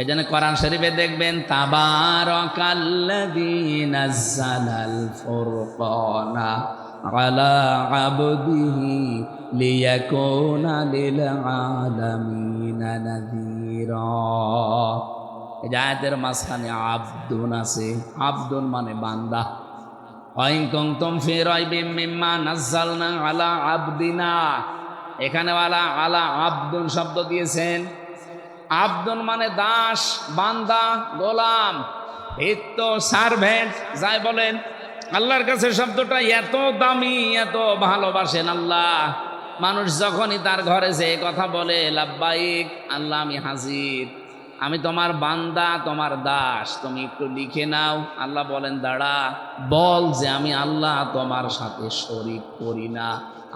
এই জন্য কোরআন শরীফে দেখবেন তাবারাকাল্লাযী নাযালাল ফুরকানা আলা আবদিহি লিয়াকুনা লিল আলামিনা নাযীরা। এই আয়াতের মাঝখানে আবদুন আছে, আবদুন মানে বান্দা। ওয়াইন কুনতুম ফি রাইবিম মিম্মা নাযালনা আলা আবদিনা, এখানে আলা আবদুন শব্দ দিয়েছেন। আবদুন মানে দাস, বান্দা, গোলাম, ভৃত্য, সার্ভেন্ট যাই বলেন। আল্লাহর কাছে শব্দটা এত দামি, এত ভালোবাসেন আল্লাহ। মানুষ যখনই তার ঘরে যে কথা বলে লাব্বাইক আল্লাহ আমি হাজির, আমি তোমার বান্দা, তোমার দাস, তুমি একটু লিখে নাও। আল্লাহ বলেন দাঁড়া, বল যে আমি আল্লাহ তোমার সাথে শরীক করি না,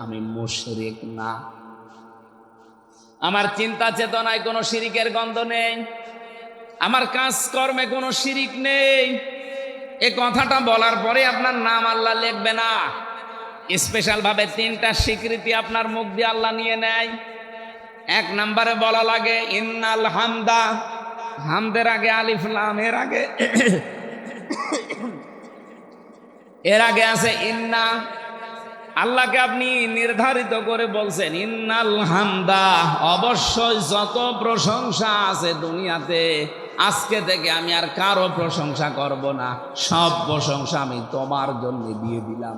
আমি মুশরিক না, আমার চিন্তা চেতনায় কোনো শিরিকের গন্ধ নেই, আমার কাজকর্মে কোনো শিরিক নেই। এ কথাটা বলার পরে আপনার নাম আল্লাহ লিখবে না, স্পেশাল ভাবে 3টা স্বীকৃতি আপনার মুখ দিয়ে আল্লাহ নিয়ে নেয়। 1 নম্বরে বলা লাগে ইন্নাল হামদা, হামদের আগে আলিফ লাম, এর আগে আছে ইন্না। আল্লাহকে আপনি নির্ধারিত করে বলছেন ইন্নাল হামদা, অবশ্যই যত প্রশংসা আছে দুনিয়াতে আজকে থেকে আমি আর কারো প্রশংসা করব না, সব প্রশংসা আমি তোমার জন্য দিয়ে দিলাম।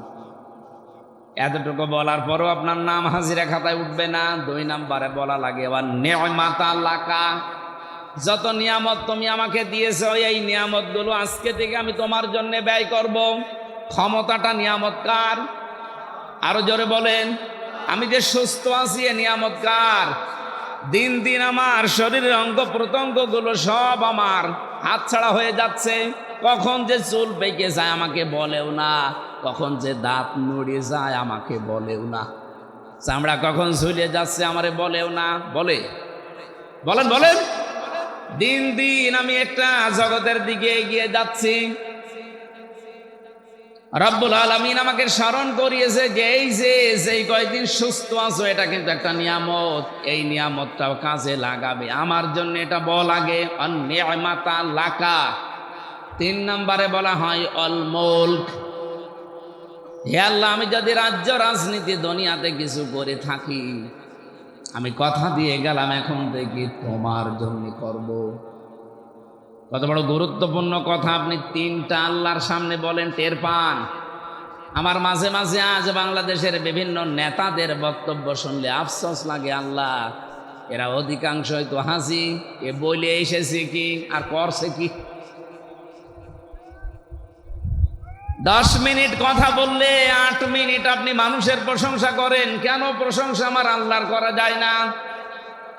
এতটুকু বলার পরও আপনার নাম হাজিরা খাতায় উঠবে না। 2 নম্বরে বলা লাগে আবার নিয়ামাতা লাকা, যত নিয়ামত তুমি আমাকে দিয়েছো এই নিয়ামতগুলো আজকে থেকে আমি তোমার জন্য ব্যয় করব। ক্ষমতাটা নিয়ামত কার? আরো জোরে বলেন। আমি যে সুস্থ আছি এ নিয়ামত কার? দিন দিন আমার শরীরের অঙ্গ প্রত্যঙ্গগুলো সব আমার হাতছাড়া হয়ে যাচ্ছে। কখন যে চুল পেকে যায় আমাকে বলেও না, কখন যে দাঁত নড়ে যায় আমাকে বলেও না, চামড়া কখন ঝুলে যাচ্ছে আমারে বলেও না। বলেন বলেন। দিন দিন আমি একটা জগতের দিকে এগিয়ে যাচ্ছি। রব্বুল আলামিন আমাকে স্মরণ করিয়েছে যে এই যে কয়দিন সুস্থ আছো এটা কিন্তু একটা নিয়ামত, এই নিয়ামতটাও কাজে লাগাবে। আমার জন্য এটা বল আগে অন্নিমাতা লাকা। 3 নম্বরে বলা হয় অল মুলক। হে আল্লাহ, আমি যদি রাজ্য রাজনীতি দুনিয়াতে কিছু করে থাকি, আমি কথা দিয়ে গেলাম এখন থেকে তোমার জন্য করব। কত বড় গুরুত্বপূর্ণ কথা আপনি 3টা আল্লাহর সামনে বলেন, টের পান। আমার মাঝে মাঝে আজ বাংলাদেশের বিভিন্ন নেতাদের বক্তব্য শুনলে আফসোস লাগে, আল্লাহ এরা অধিকাংশই তো হাসি, এ বলে এসেছে কি আর করছে কি। 10 মিনিট কথা বললে 8 মিনিট আপনি মানুষের প্রশংসা করেন। কেন প্রশংসা আমার আল্লাহর করা যায় না?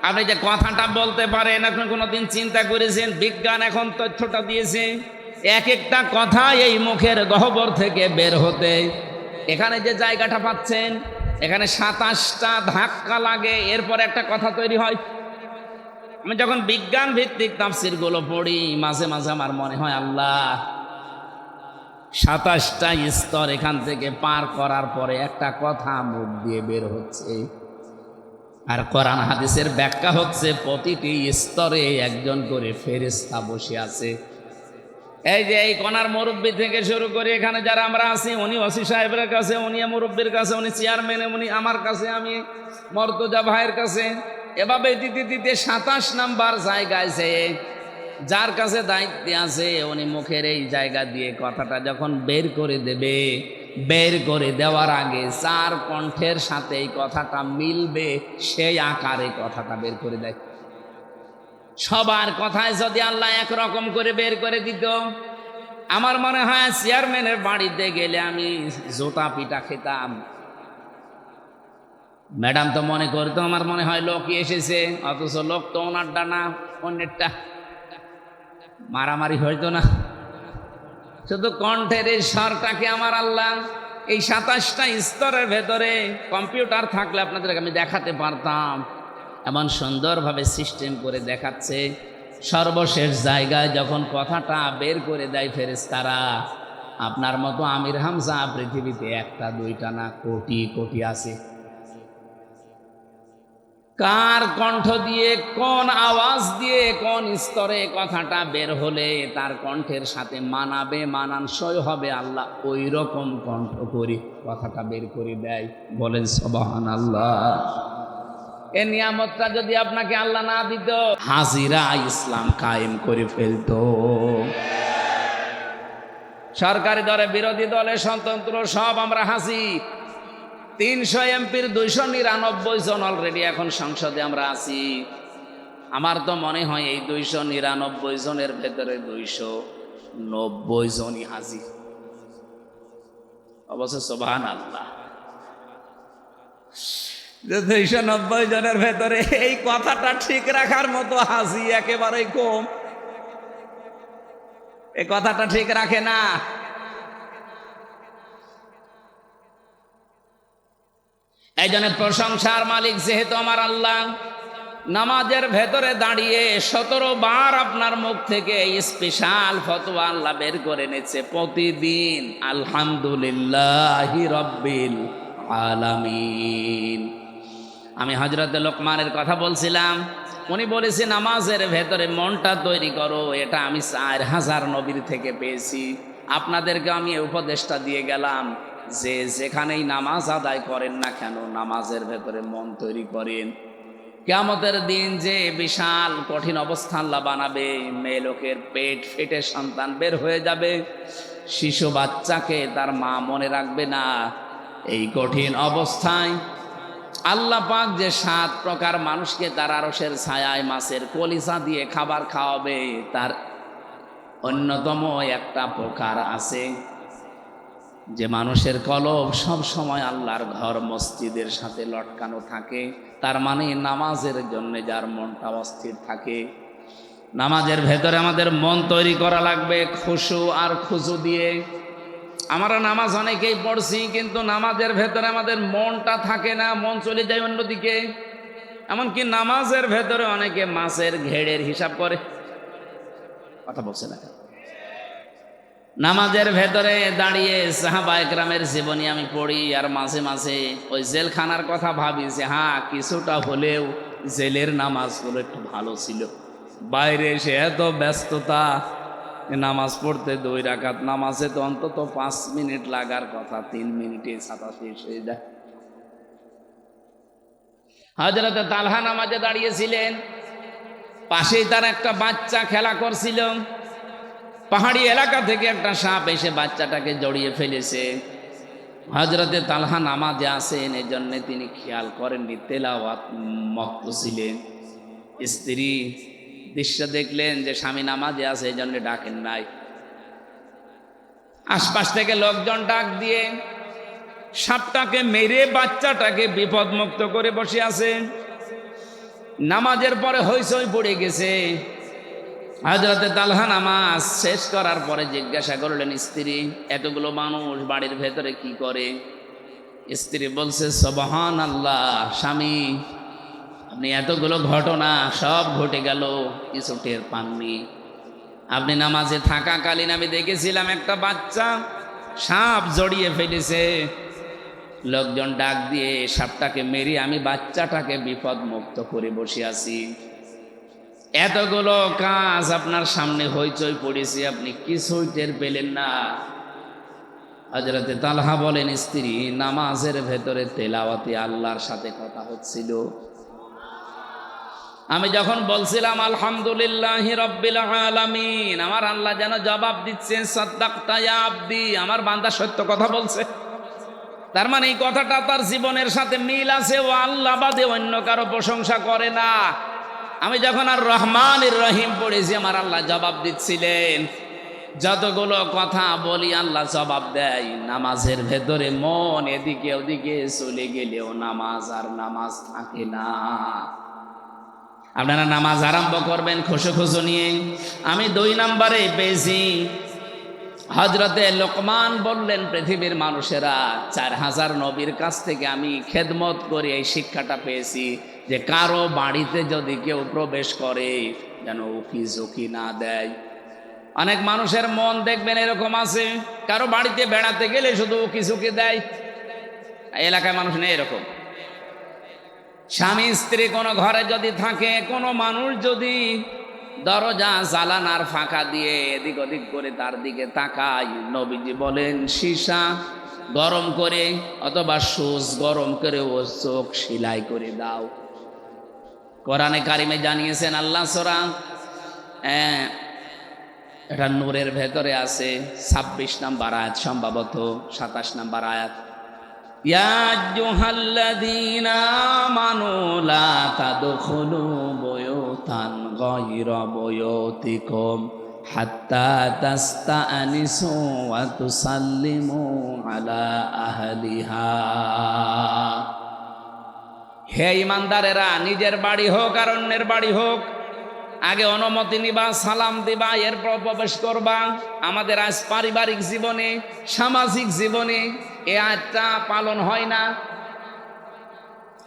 আপনি যে কথাটা বলতে পারেন, আপনি কোনোদিন চিন্তা করেছেন? বিজ্ঞান এখন তথ্যটা দিয়েছে, এক একটা কথা এই মুখের গহ্বর থেকে বের হতে এখানে যে জায়গাটা পাচ্ছেন, এখানে 27টা ধাক্কা লাগে, এরপর একটা কথা তৈরি হয়। আমি যখন বিজ্ঞান ভিত্তিক তাফসীরগুলো পড়ি, মাঝে মাঝে আমার মনে হয় আল্লাহ 27টা স্তর এখান থেকে পার করার পরে একটা কথা মুখ দিয়ে বের হচ্ছে। আর কোরআন হাদিসের ব্যাখ্যা হচ্ছে প্রতিটি স্তরে একজন করে ফেরেশতা বসে আছে। এই যে এই কোনার মুরব্বী থেকে শুরু করে এখানে যারা আমরা আছি, উনি ওসি সাহেবের কাছে, উনি মুরব্বীর কাছে, উনি চেয়ারম্যান, উনি আমার কাছে, আমি মর্তজা ভাইয়ের কাছে, এভাবে দিতে দিতে 27 নাম্বার জায়গায় যে যার কাছে দায়িত্বে আছে, উনি মুখের এই জায়গা দিয়ে কথাটা যখন বের করে দেবে, বের করে দেওয়ার আগে যার কণ্ঠের সাথে এই কথাটা মিলবে সেই আকারে কথাটা বের করে দেয়। সবার কথায় যদি আল্লাহ একরকম করে বের করে দিত, আমার মনে হয় চেয়ারম্যানের বাড়িতে গেলে আমি জোতা পিটা খেতাম। ম্যাডাম তো মনে করতো আমার মনে হয় লোকই এসেছে, অথচ লোক তো ওনারটা না, অন্যেরটা। মারামারি হইতো না। শুধু কণ্ঠের এই স্বরটাকে আমার আল্লাহ এই 27টা স্তরের ভেতরে কম্পিউটার থাকলে আপনাদেরকে আমি দেখাতে পারতাম, এমন সুন্দরভাবে সিস্টেম করে দেখাচ্ছে। সর্বশেষ জায়গায় যখন কথাটা বের করে দেয় ফেরেশতারা, আপনার মতো আমির হামজা পৃথিবীতে 1টা 2টা না, কোটি কোটি আছে। কার কণ্ঠ দিয়ে, কোন আওয়াজ দিয়ে, কোন স্তরে কথাটা বের হলে তার কণ্ঠের সাথে মানাবে, মানানসই হবে, আল্লাহ ওই রকম কণ্ঠ করে কথাটা বের করে দেয়। বলেন সুবহানাল্লাহ। এই নিয়ামতটা যদি আপনাকে আল্লাহ না দিত, হাজিরা ইসলাম কায়েম করে ফেলতো। সরকারি দলে, বিরোধী দলে, স্বতন্ত্র, সব আমরা হাজির। 300 এমপির 299 জন অলরেডি এখন সংসদে আমরা আছি। আমার তো মনে হয় এই 299 জনের ভেতরে 290 জনই হাজির। অবশ্য সুবহানাল্লাহ, 290 জনের ভেতরে এই কথাটা ঠিক রাখার মতো হাজি একেবারেই কম। এই কথাটা ঠিক রাখে না। এই জন্য প্রশংসার মালিক যেহেতু আমার আল্লাহ, নামাজের ভেতরে দাঁড়িয়ে 17 বার আপনার মুখ থেকে স্পেশাল ফতোয়া আল্লাহ বের করে নিচ্ছে প্রতিদিন, আলহামদুলিল্লাহি রাব্বিল আলামিন। আমি হযরত লোকমানের কথা বলছিলাম, উনি বলেছে নামাজের ভেতরে মনটা তৈরি করো। এটা আমি 4000 নবীর থেকে পেয়েছি। আপনাদেরকে আমি উপদেশটা দিয়ে গেলাম যে যেখানেই নামাজ আদায় করেন না কেন, নামাজের ভেতরে মন তৈরি করেন। কিয়ামতের দিন যে বিশাল কঠিন অবস্থা আল্লাহ বানাবে, মেয়ে লোকের পেট ফেটে সন্তান বের হয়ে যাবে, শিশু বাচ্চাকে তার মা মনে রাখবে না। এই কঠিন অবস্থায় আল্লাহ পাক যে 7 প্রকার মানুষকে তার আরশের ছায়ায় মাছের কলিজা দিয়ে খাবার খাওয়াবে, তার অন্যতম একটা প্রকার আছে যে মানুষের কলব সব সময় আল্লাহর ঘর মসজিদের সাথে লটকানো থাকে, তার মানে নামাজের জন্য যার মনটা অস্থির থাকে, নামাজের ভেতরে আমাদের মন তৈরি করা লাগবে খুশু আর খুশু দিয়ে। আমরা নামাজ অনেকেই পড়ছি, কিন্তু নামাজের ভেতরে আমাদের মনটা থাকে না, মন চলে যায় অন্যদিকে। এমনকি নামাজের ভেতরে অনেকে মাছের ঘেড়ের হিসাব করে। কথা বলছে না? নামাজের ভেতরে দাঁড়িয়ে সাহাবা একরামের জীবনী আমি পড়ি, আর মাঝে মাঝে ওই জেলখানার কথা ভাবি যে হ্যাঁ, কিছুটা হলেও জেলের নামাজগুলো একটু ভালো ছিল। বাইরে এসে এত ব্যস্ততা, নামাজ পড়তে 2 রাকাত নামাজে তো অন্তত 5 মিনিট লাগার কথা, 3 মিনিটে ছাতা শেষ হয়ে যায়। হযরত তালহা নামাজে দাঁড়িয়েছিলেন, পাশেই তার একটা বাচ্চা খেলা করছিল। পাহাড়ি এলাকা থেকে একটা সাপ এসে বাচ্চাটাকে জড়িয়ে ফেলেছে। হযরতে তালহা নামাজে আসেন, এই জন্য তিনি খেয়াল করেননি, তেলাওয়াত মগ্ন ছিলেন। স্ত্রী দৃশ্য দেখলেন যে স্বামী নামাজে আছে, এই জন্য ডাকেন নাই। আশপাশ থেকে লোকজন ডাক দিয়ে সাপটাকে মেরে বাচ্চাটাকে বিপদমুক্ত করে বসে আছে। নামাজের পরে হইচই পড়ে গেছে। হযরতে তালহা নামাজ শেষ করার পরে জিজ্ঞাসা করলেন, স্ত্রী, এতগুলো মানুষ বাড়ির ভেতরে কি করে? স্ত্রী বলছে, সুবহানাল্লাহ স্বামী, আপনি এতগুলো ঘটনা সব ঘটে গেল, কিছু টের পাননি। আপনি নামাজে থাকাকালীন আমি দেখেছিলাম একটা বাচ্চা সাপ জড়িয়ে ফেলেছে। লোকজন ডাক দিয়ে সাপটাকে মেরে আমি বাচ্চাটাকে বিপদ মুক্ত করে বসে আছি। এতগুলো কাজ আপনার সামনে হইচই পড়েছি, আপনি কিছুই টের পেলেন না। হযরতে তালহা বলেন, স্ত্রী, নামাজের ভেতরে তেলাওয়াতে আল্লাহর সাথে কথা হচ্ছিল। আমি যখন বলছিলাম আলহামদুলিল্লাহি রাব্বিল আলামিন, আমার আল্লাহ যেন জবাব দিচ্ছেন, সাদ্দাকতা ইয়া আবদি, আমার বান্দা সত্য কথা বলছে। তার মানে এই কথাটা তার জীবনের সাথে মিল আছে, ও আল্লাহ বাদে অন্য কারো প্রশংসা করে না। আমি যখন আর রহমানির রহিম পড়েছি, আমার আল্লাহ জবাব দিচ্ছিলেন। যতগুলো কথা বলি আল্লাহ জবাব দেয়। নামাজের ভেতরে মন এদিকে ওদিকে চলে গেলেও নামাজ আর নামাজ থাকে না। আপনারা নামাজ আরম্ভ করবেন খুশু খুশু নিয়ে। আমি 2 নম্বরে পেয়েছি, হযরতে লোকমান বললেন, পৃথিবীর মানুষেরা 4000 নবীর কাছ থেকে আমি খেদমত করে এই শিক্ষাটা পেয়েছি যে কারো বাড়িতে যদি কেউ প্রবেশ করে যেন উকি ঝুঁকি না দেয়। অনেক মানুষের মন দেখবেন এরকম আছে, কারো বাড়িতে বেড়াতে গেলে শুধু উকি ঝুঁকি দেয়। এলাকায় মানুষ নেই এরকম। স্বামী স্ত্রী কোনো ঘরে যদি থাকে, কোনো মানুষ যদি দরজা জালানার ফাঁকা দিয়ে এদিক ওদিক করে তার দিকে তাকায়, নবীজি বলেন সীসা গরম করে অথবা সুচ গরম করে ও চোখ সেলাই করে দাও। কোরআনে কারিমে জানিয়েছেন আল্লাহ সূরা, এটা নূরের ভেতরে আছে 26 নম্বর আয়াত, সম্ভবত 27 নম্বর আয়াত। ইয়া আইয়ুহাল্লাযীনা আমানু লা তাদখুলু বুয়ুতান গায়রা বুয়ুতিকুম হাত্তা তাস্তানিসু ওয়া তুসাল্লিমু আলা আহলিহা। হে ঈমানদারেরা, নিজের বাড়ি হোক আর অন্যের বাড়ি হোক, আগে অনুমতি নিবা, সালাম দিবা, এরপর প্রবেশ করবা। আমাদের আজ পারিবারিক জীবনে, সামাজিক জীবনে এই আয়াতটা পালন হয় না।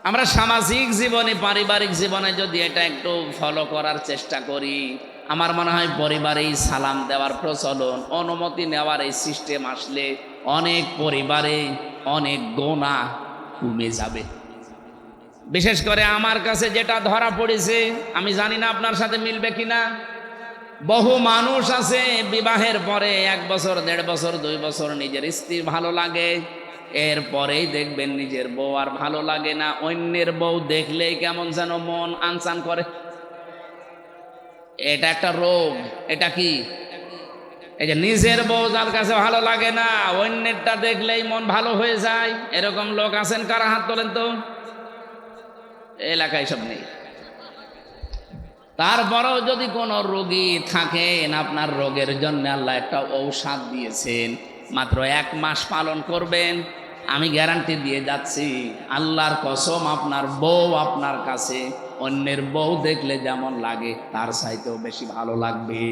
আমরা সামাজিক জীবনে, পারিবারিক জীবনে যদি এটা একটু ফলো করার চেষ্টা করি, আমার মনে হয় পরিবারেই সালাম দেওয়ার প্রচলন, অনুমতি নেওয়ার এই সিস্টেম আসলে অনেক পরিবারে অনেক গুনাহ কমে যাবে। বিশেষ করে আমার কাছে যেটা ধরা পড়েছে, আমি জানি না আপনার সাথে মিলবে কিনা, বহু মানুষ আছে বিবাহের পরে 1 বছর 1.5 বছর 2 বছর নিজের স্ত্রী ভালো লাগে, এরপরেই দেখবেন নিজের বউ আর ভালো লাগে না। অন্যের বউ দেখলেই কেমন যেন মন আনচান করে। এটা একটা রোগ। এটা কি? এই যে নিজের বউ যার কাছে ভালো লাগে না, অন্যেরটা দেখলেই মন ভালো হয়ে যায়। এরকম লোক আছেন কারা? হাত তোলেন তো। এলাকায় সব নেই। তারপরেও যদি কোনো রোগী থাকেন, আপনার রোগের জন্য আল্লাহ একটা ঔষধ দিয়েছেন, মাত্র 1 মাস পালন করবেন, আমি গ্যারান্টি দিয়ে যাচ্ছি, আল্লাহর কসম, আপনার বউ আপনার কাছে অন্যের বউ দেখলে যেমন লাগে তার চাইতেও বেশি ভালো লাগবে।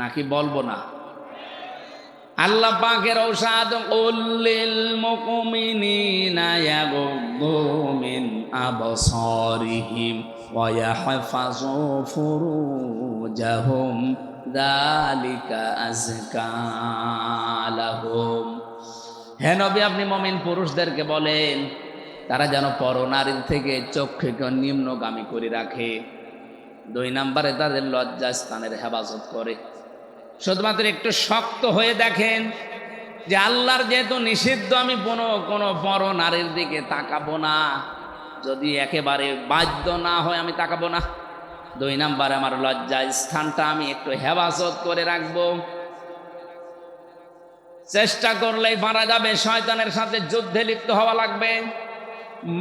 নাকি বলবো না? আল্লাহ পাকের ঔষধ, কুল্লিল মুমিনিনা ইয়াগুদ্দু মিন আবসারিহিম ওয়া ইয়াহফাযু ফুরুজাহুম যালিকা আযকা লাহুম। হে নবী, আপনি মুমিন পুরুষদেরকে বলেন তারা যেন পরনারীর থেকে চক্ষুকে নিম্নগামী করে রাখে। 2 নম্বরে তাদের লজ্জা স্থানের হেফাজত করে। শুধুমাত্র একটু শক্ত হয়ে দেখেন যে আল্লাহর যেহেতু নিষিদ্ধ, আমি কোনো পরনারীর দিকে তাকাবো না। যদি একেবারে বাধ্য না হয় আমি তাকাবো না। 2 নম্বরে আমার লজ্জা স্থানটা আমি একটু হেফাজত করে রাখবো। চেষ্টা করলেই পারা যাবে। শয়তানের সাথে যুদ্ধে লিপ্ত হওয়া লাগবে।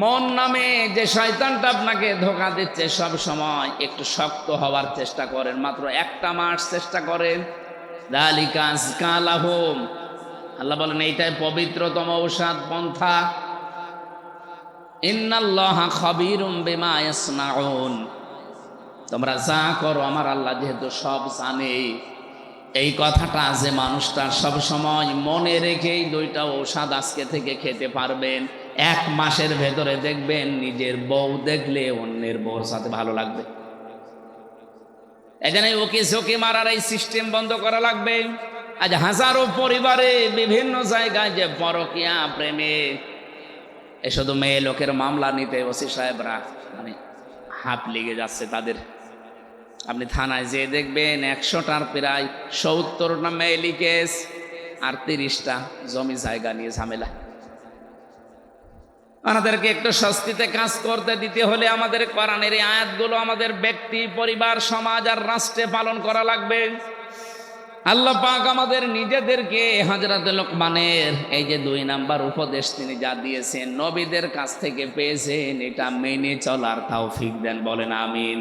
মন নামে যে শয়তানটা আপনাকে ধোঁকা দিচ্ছে, সব সময় একটু শক্ত হওয়ার চেষ্টা করেন। মাত্র 1 মাস চেষ্টা করেন। যালিকা আযকা লাহুম। আল্লাহ বলেন এইটাই পবিত্রতম ঔষধ পন্থা। ইন্নাল্লাহা খাবীরুম বিমা ইয়াসনাউন। তোমরা যা করো আমার আল্লাহ যেহেতু সব জানে। এই কথাটা যে মানুষটা সব সময় মনে রেখেই 2টা ঔষধ আজকে থেকে খেতে পারবেন, 1 মাসের ভেতরে দেখবেন নিজের বউ দেখলে অন্যের বউর সাথে ভালো লাগবে। এখানে ওকে ঝোঁকে মারার এই সিস্টেম বন্ধ করা লাগবে। আজ হাজারো পরিবারে বিভিন্ন জায়গায় যে পরকীয়া প্রেমে, এ শুধু মেয়ে লোকের মামলা নিতে ওসি সাহেবরা মানে হাত লেগে যাচ্ছে তাদের। আপনি থানায় যেয়ে দেখবেন 100টার প্রায় 70টা মেয়েলি কেস আর 30টা জমি জায়গা নিয়ে ঝামেলা। আমাদেরকে একটু স্বস্তিতে কাজ করতে দিতে হলে আমাদের কোরআনের এই আয়াতগুলো আমাদের ব্যক্তি, পরিবার, সমাজ আর রাষ্ট্রে পালন করা লাগবে। আল্লাহ পাক আমাদের নিজেদেরকে হযরত লোকমানের এই যে 2 নাম্বার উপদেশ তিনি যা দিয়েছেন, নবীদের কাছ থেকে পেয়েছেন, এটা মেনে চলার তৌফিক দেন, বলেন আমিন।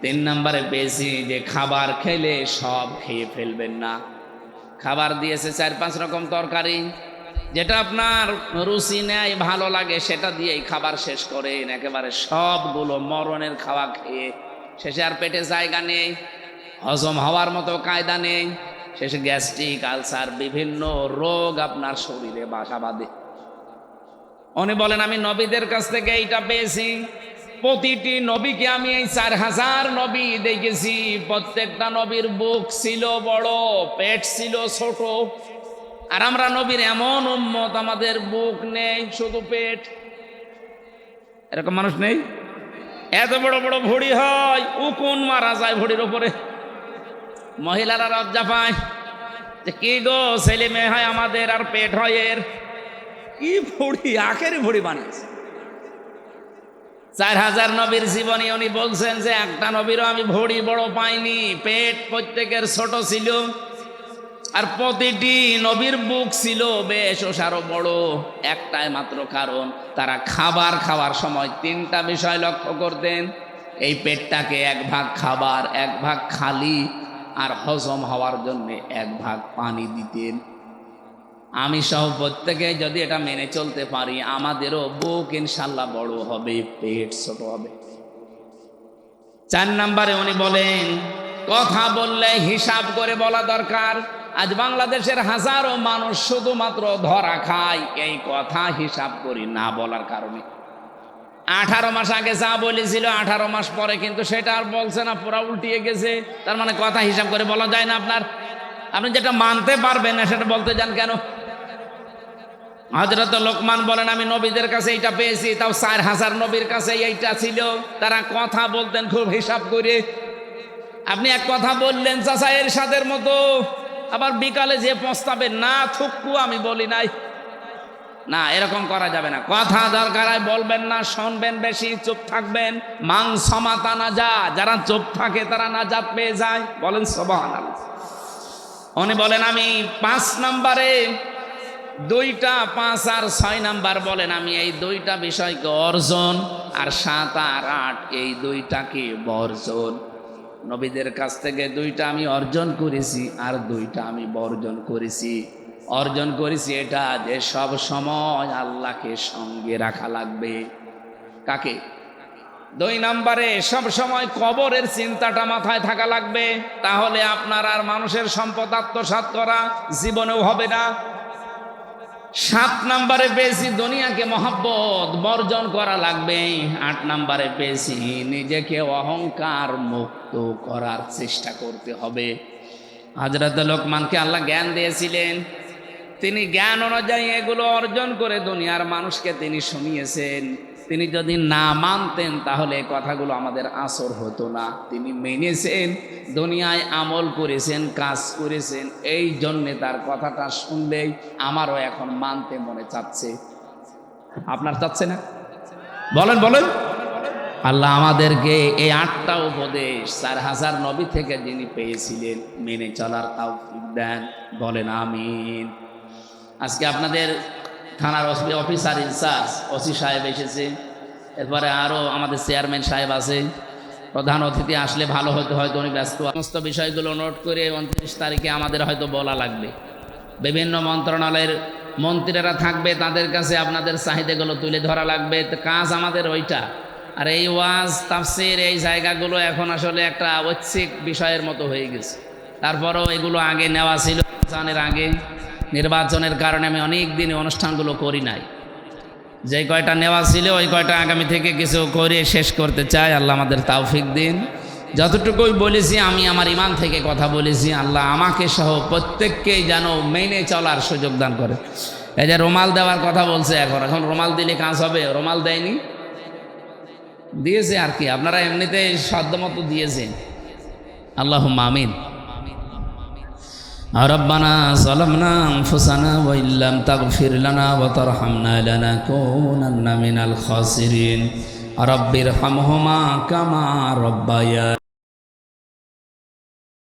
3 নম্বরে পেয়েছি যে খাবার খেলে সব খেয়ে ফেলবেন না। খাবার দিয়েছে 4-5 রকম তরকারি, যেটা আপনার রুচি নেয়, ভালো লাগে, সেটা দিয়েই খাবার শেষ করেন। একেবারে সবগুলো মরণের খাওয়া খেয়ে শেষে আর পেটে জায়গা নেই, হজম হওয়ার মতো কায়দা নেই। শেষে গ্যাস্ট্রিক, আলসার, বিভিন্ন রোগ আপনার শরীরে বাসা বাঁধে। উনি বলেন আমি নবীদের কাছ থেকে এইটা পেয়েছি। প্রতিটি নবীকে আমি এই 4000 নবী দেখেছি, প্রত্যেকটা নবীর বুক ছিল বড়, পেট ছিল ছোট। আর আমরা নবীর এমন উম্মত, আমাদের বুক নেই, শুধু পেট। এরকম মানুষ নেই? এত বড় বড় ভুঁড়ি হয়, উকুন মারা যায় ভুঁড়ির উপরে। মহিলারা লজ্জা পায় যে কি গো, ছেলে মেয়ে হয় আমাদের আর পেট হয় এর। কি ভুঁড়ি, আখেরি ভুঁড়ি বানিয়েছে। 4000 নবীর জীবনী উনি বলছেন যে একটা নবীরও আমি ভুঁড়ি বড় পাইনি, পেট প্রত্যেকের ছোট ছিল। আর প্রতিটি নবীর বুক ছিল বেশ ওসারও বড়। একটাই মাত্র কারণ, তারা খাবার খাওয়ার সময় 3টা বিষয় লক্ষ্য করতেন। এই পেটটাকে 1 ভাগ খাবার, 1 ভাগ খালি, আর হজম হওয়ার জন্য 1 ভাগ পানি দিতেন। আমি সহ প্রত্যেকে যদি এটা মেনে চলতে পারি, আমাদেরও বুক ইনশাল্লাহ বড় হবে, পেট ছোট হবে। 4 নম্বরে উনি বলেন কথা বললে হিসাব করে বলা দরকার। আজ বাংলাদেশের হাজারো মানুষ শুধুমাত্র ধরা খায় এই কথা হিসাব করি না বলার কারণে। 18 মাস আগে যা বলেছিল 18 মাস পরে কিন্তু সেটা আর বলছে না, পুরা উল্টিয়ে গেছে। তার মানে কথা হিসাব করে বলা যায় না। আপনি যেটা মানতে পারবেন না সেটা বলতে যান কেন? হযরত লোকমান বলেন আমি নবীদের কাছে এইটা পেয়েছি, তাও 4000 নবীর কাছে এইটা ছিল। তারা কথা বলতেন খুব হিসাব করে। আপনি এক কথা বললেন চাচা এরশাদের মতো, আবার বিকালে যে পস্তাবেন না থুক্কু আমি বলি নাই, না এরকম করা যাবে না। কথা দরকার হয় বলবেন না, শুনবেন বেশি, চুপ থাকবেন। মান সমাতা না যা, যারা চুপ থাকে তারা নাজাত পেয়ে যায়, বলেন সুবহানাল্লাহ। উনি বলেন আমি 5 নম্বরে 2টা, 5 আর 6 নাম্বার বলেন আমি এই 2টা বিষয়কে অর্জন, আর 7 আর 8 এই 2টাকে বর্জন। নবীদের কাছ থেকে 2টা আমি অর্জন করেছি আর 2টা আমি বর্জন করেছি। অর্জন করেছি এটা যে সব সময় আল্লাহকে সঙ্গে রাখা লাগবে। কাকে? 2 নম্বরে সব সময় কবরের চিন্তাটা মাথায় থাকা লাগবে, তাহলে আপনার আর মানুষের সম্পদ আত্মসাৎ করা জীবনেও হবে না। 7 নম্বরে পেয়েছি দুনিয়াকে মহব্বত বর্জন করা লাগবে। 8 নম্বরে পেয়েছি নিজেকে অহংকার মুক্ত করার চেষ্টা করতে হবে। হযরত লোকমানকে আল্লাহ জ্ঞান দিয়েছিলেন, তিনি জ্ঞান অনুযায়ী এগুলো অর্জন করে দুনিয়ার মানুষকে তিনি শুনিয়েছেন। তিনি যদি না মানতেন তাহলে কথাগুলো আমাদের আসর হতো না। তিনি মেনেছেন, দুনিয়ায় আমল করেছেন, কাজ করেছেন, এই জন্যে তার কথাটা শুনলেই আমারও এখন মানতে মনে চাচ্ছে। আপনার চাচ্ছে না? বলেন বলেন। আল্লাহ আমাদেরকে এই 8টা উপদেশ 4000 নবী থেকে যিনি পেয়েছিলেন মেনে চলার তৌফিক দেন। বলেন আমিন। আজকে আপনাদের থানার অফিসার ইনচার্জ ওসি সাহেব এসেছে, এরপরে আরও আমাদের চেয়ারম্যান সাহেব আছে। প্রধান অতিথি আসলে ভালো হতে, হয়তো উনি ব্যস্ত। সমস্ত বিষয়গুলো নোট করে 29 তারিখে আমাদের হয়তো বলা লাগবে। বিভিন্ন মন্ত্রণালয়ের মন্ত্রীরা থাকবে, তাদের কাছে আপনাদের চাহিদাগুলো তুলে ধরা লাগবে। তো কাজ আমাদের ওইটা। আর এই ওয়াজ তাফসির এই জায়গাগুলো এখন আসলে একটা ঐচ্ছিক বিষয়ের মতো হয়ে গেছে। তারপরেও এগুলো আগে নেওয়া ছিল, আগে নির্বাচনের কারণে আমি অনেক দিন অনুষ্ঠানগুলো করি নাই। যে কয়টা নেওয়া ছিল ওই কয়টা আগামী থেকে কিছু করে শেষ করতে চাই। আল্লাহ আমাদের তৌফিক দিন। যতটুকুই বলেছি আমি আমার ঈমান থেকে কথা বলেছি। আল্লাহ আমাকে সহ প্রত্যেককেই যেন মেনে চলার সুযোগ দান করে। এই যে রুমাল দেওয়ার কথা বলছে, এখন রুমাল দিলে কাজ হবে? রুমাল দেয়নি, দিয়েছে আর কি, আপনারা এমনিতে সাধ্যমতো দিয়েছেন। আল্লাহুম্মা আমিন। ربنا ظلمنا أنفسنا وإن لم تغفر لنا وترحمنا لنكونن من الخاسرين رب ارحمهما كما ربياني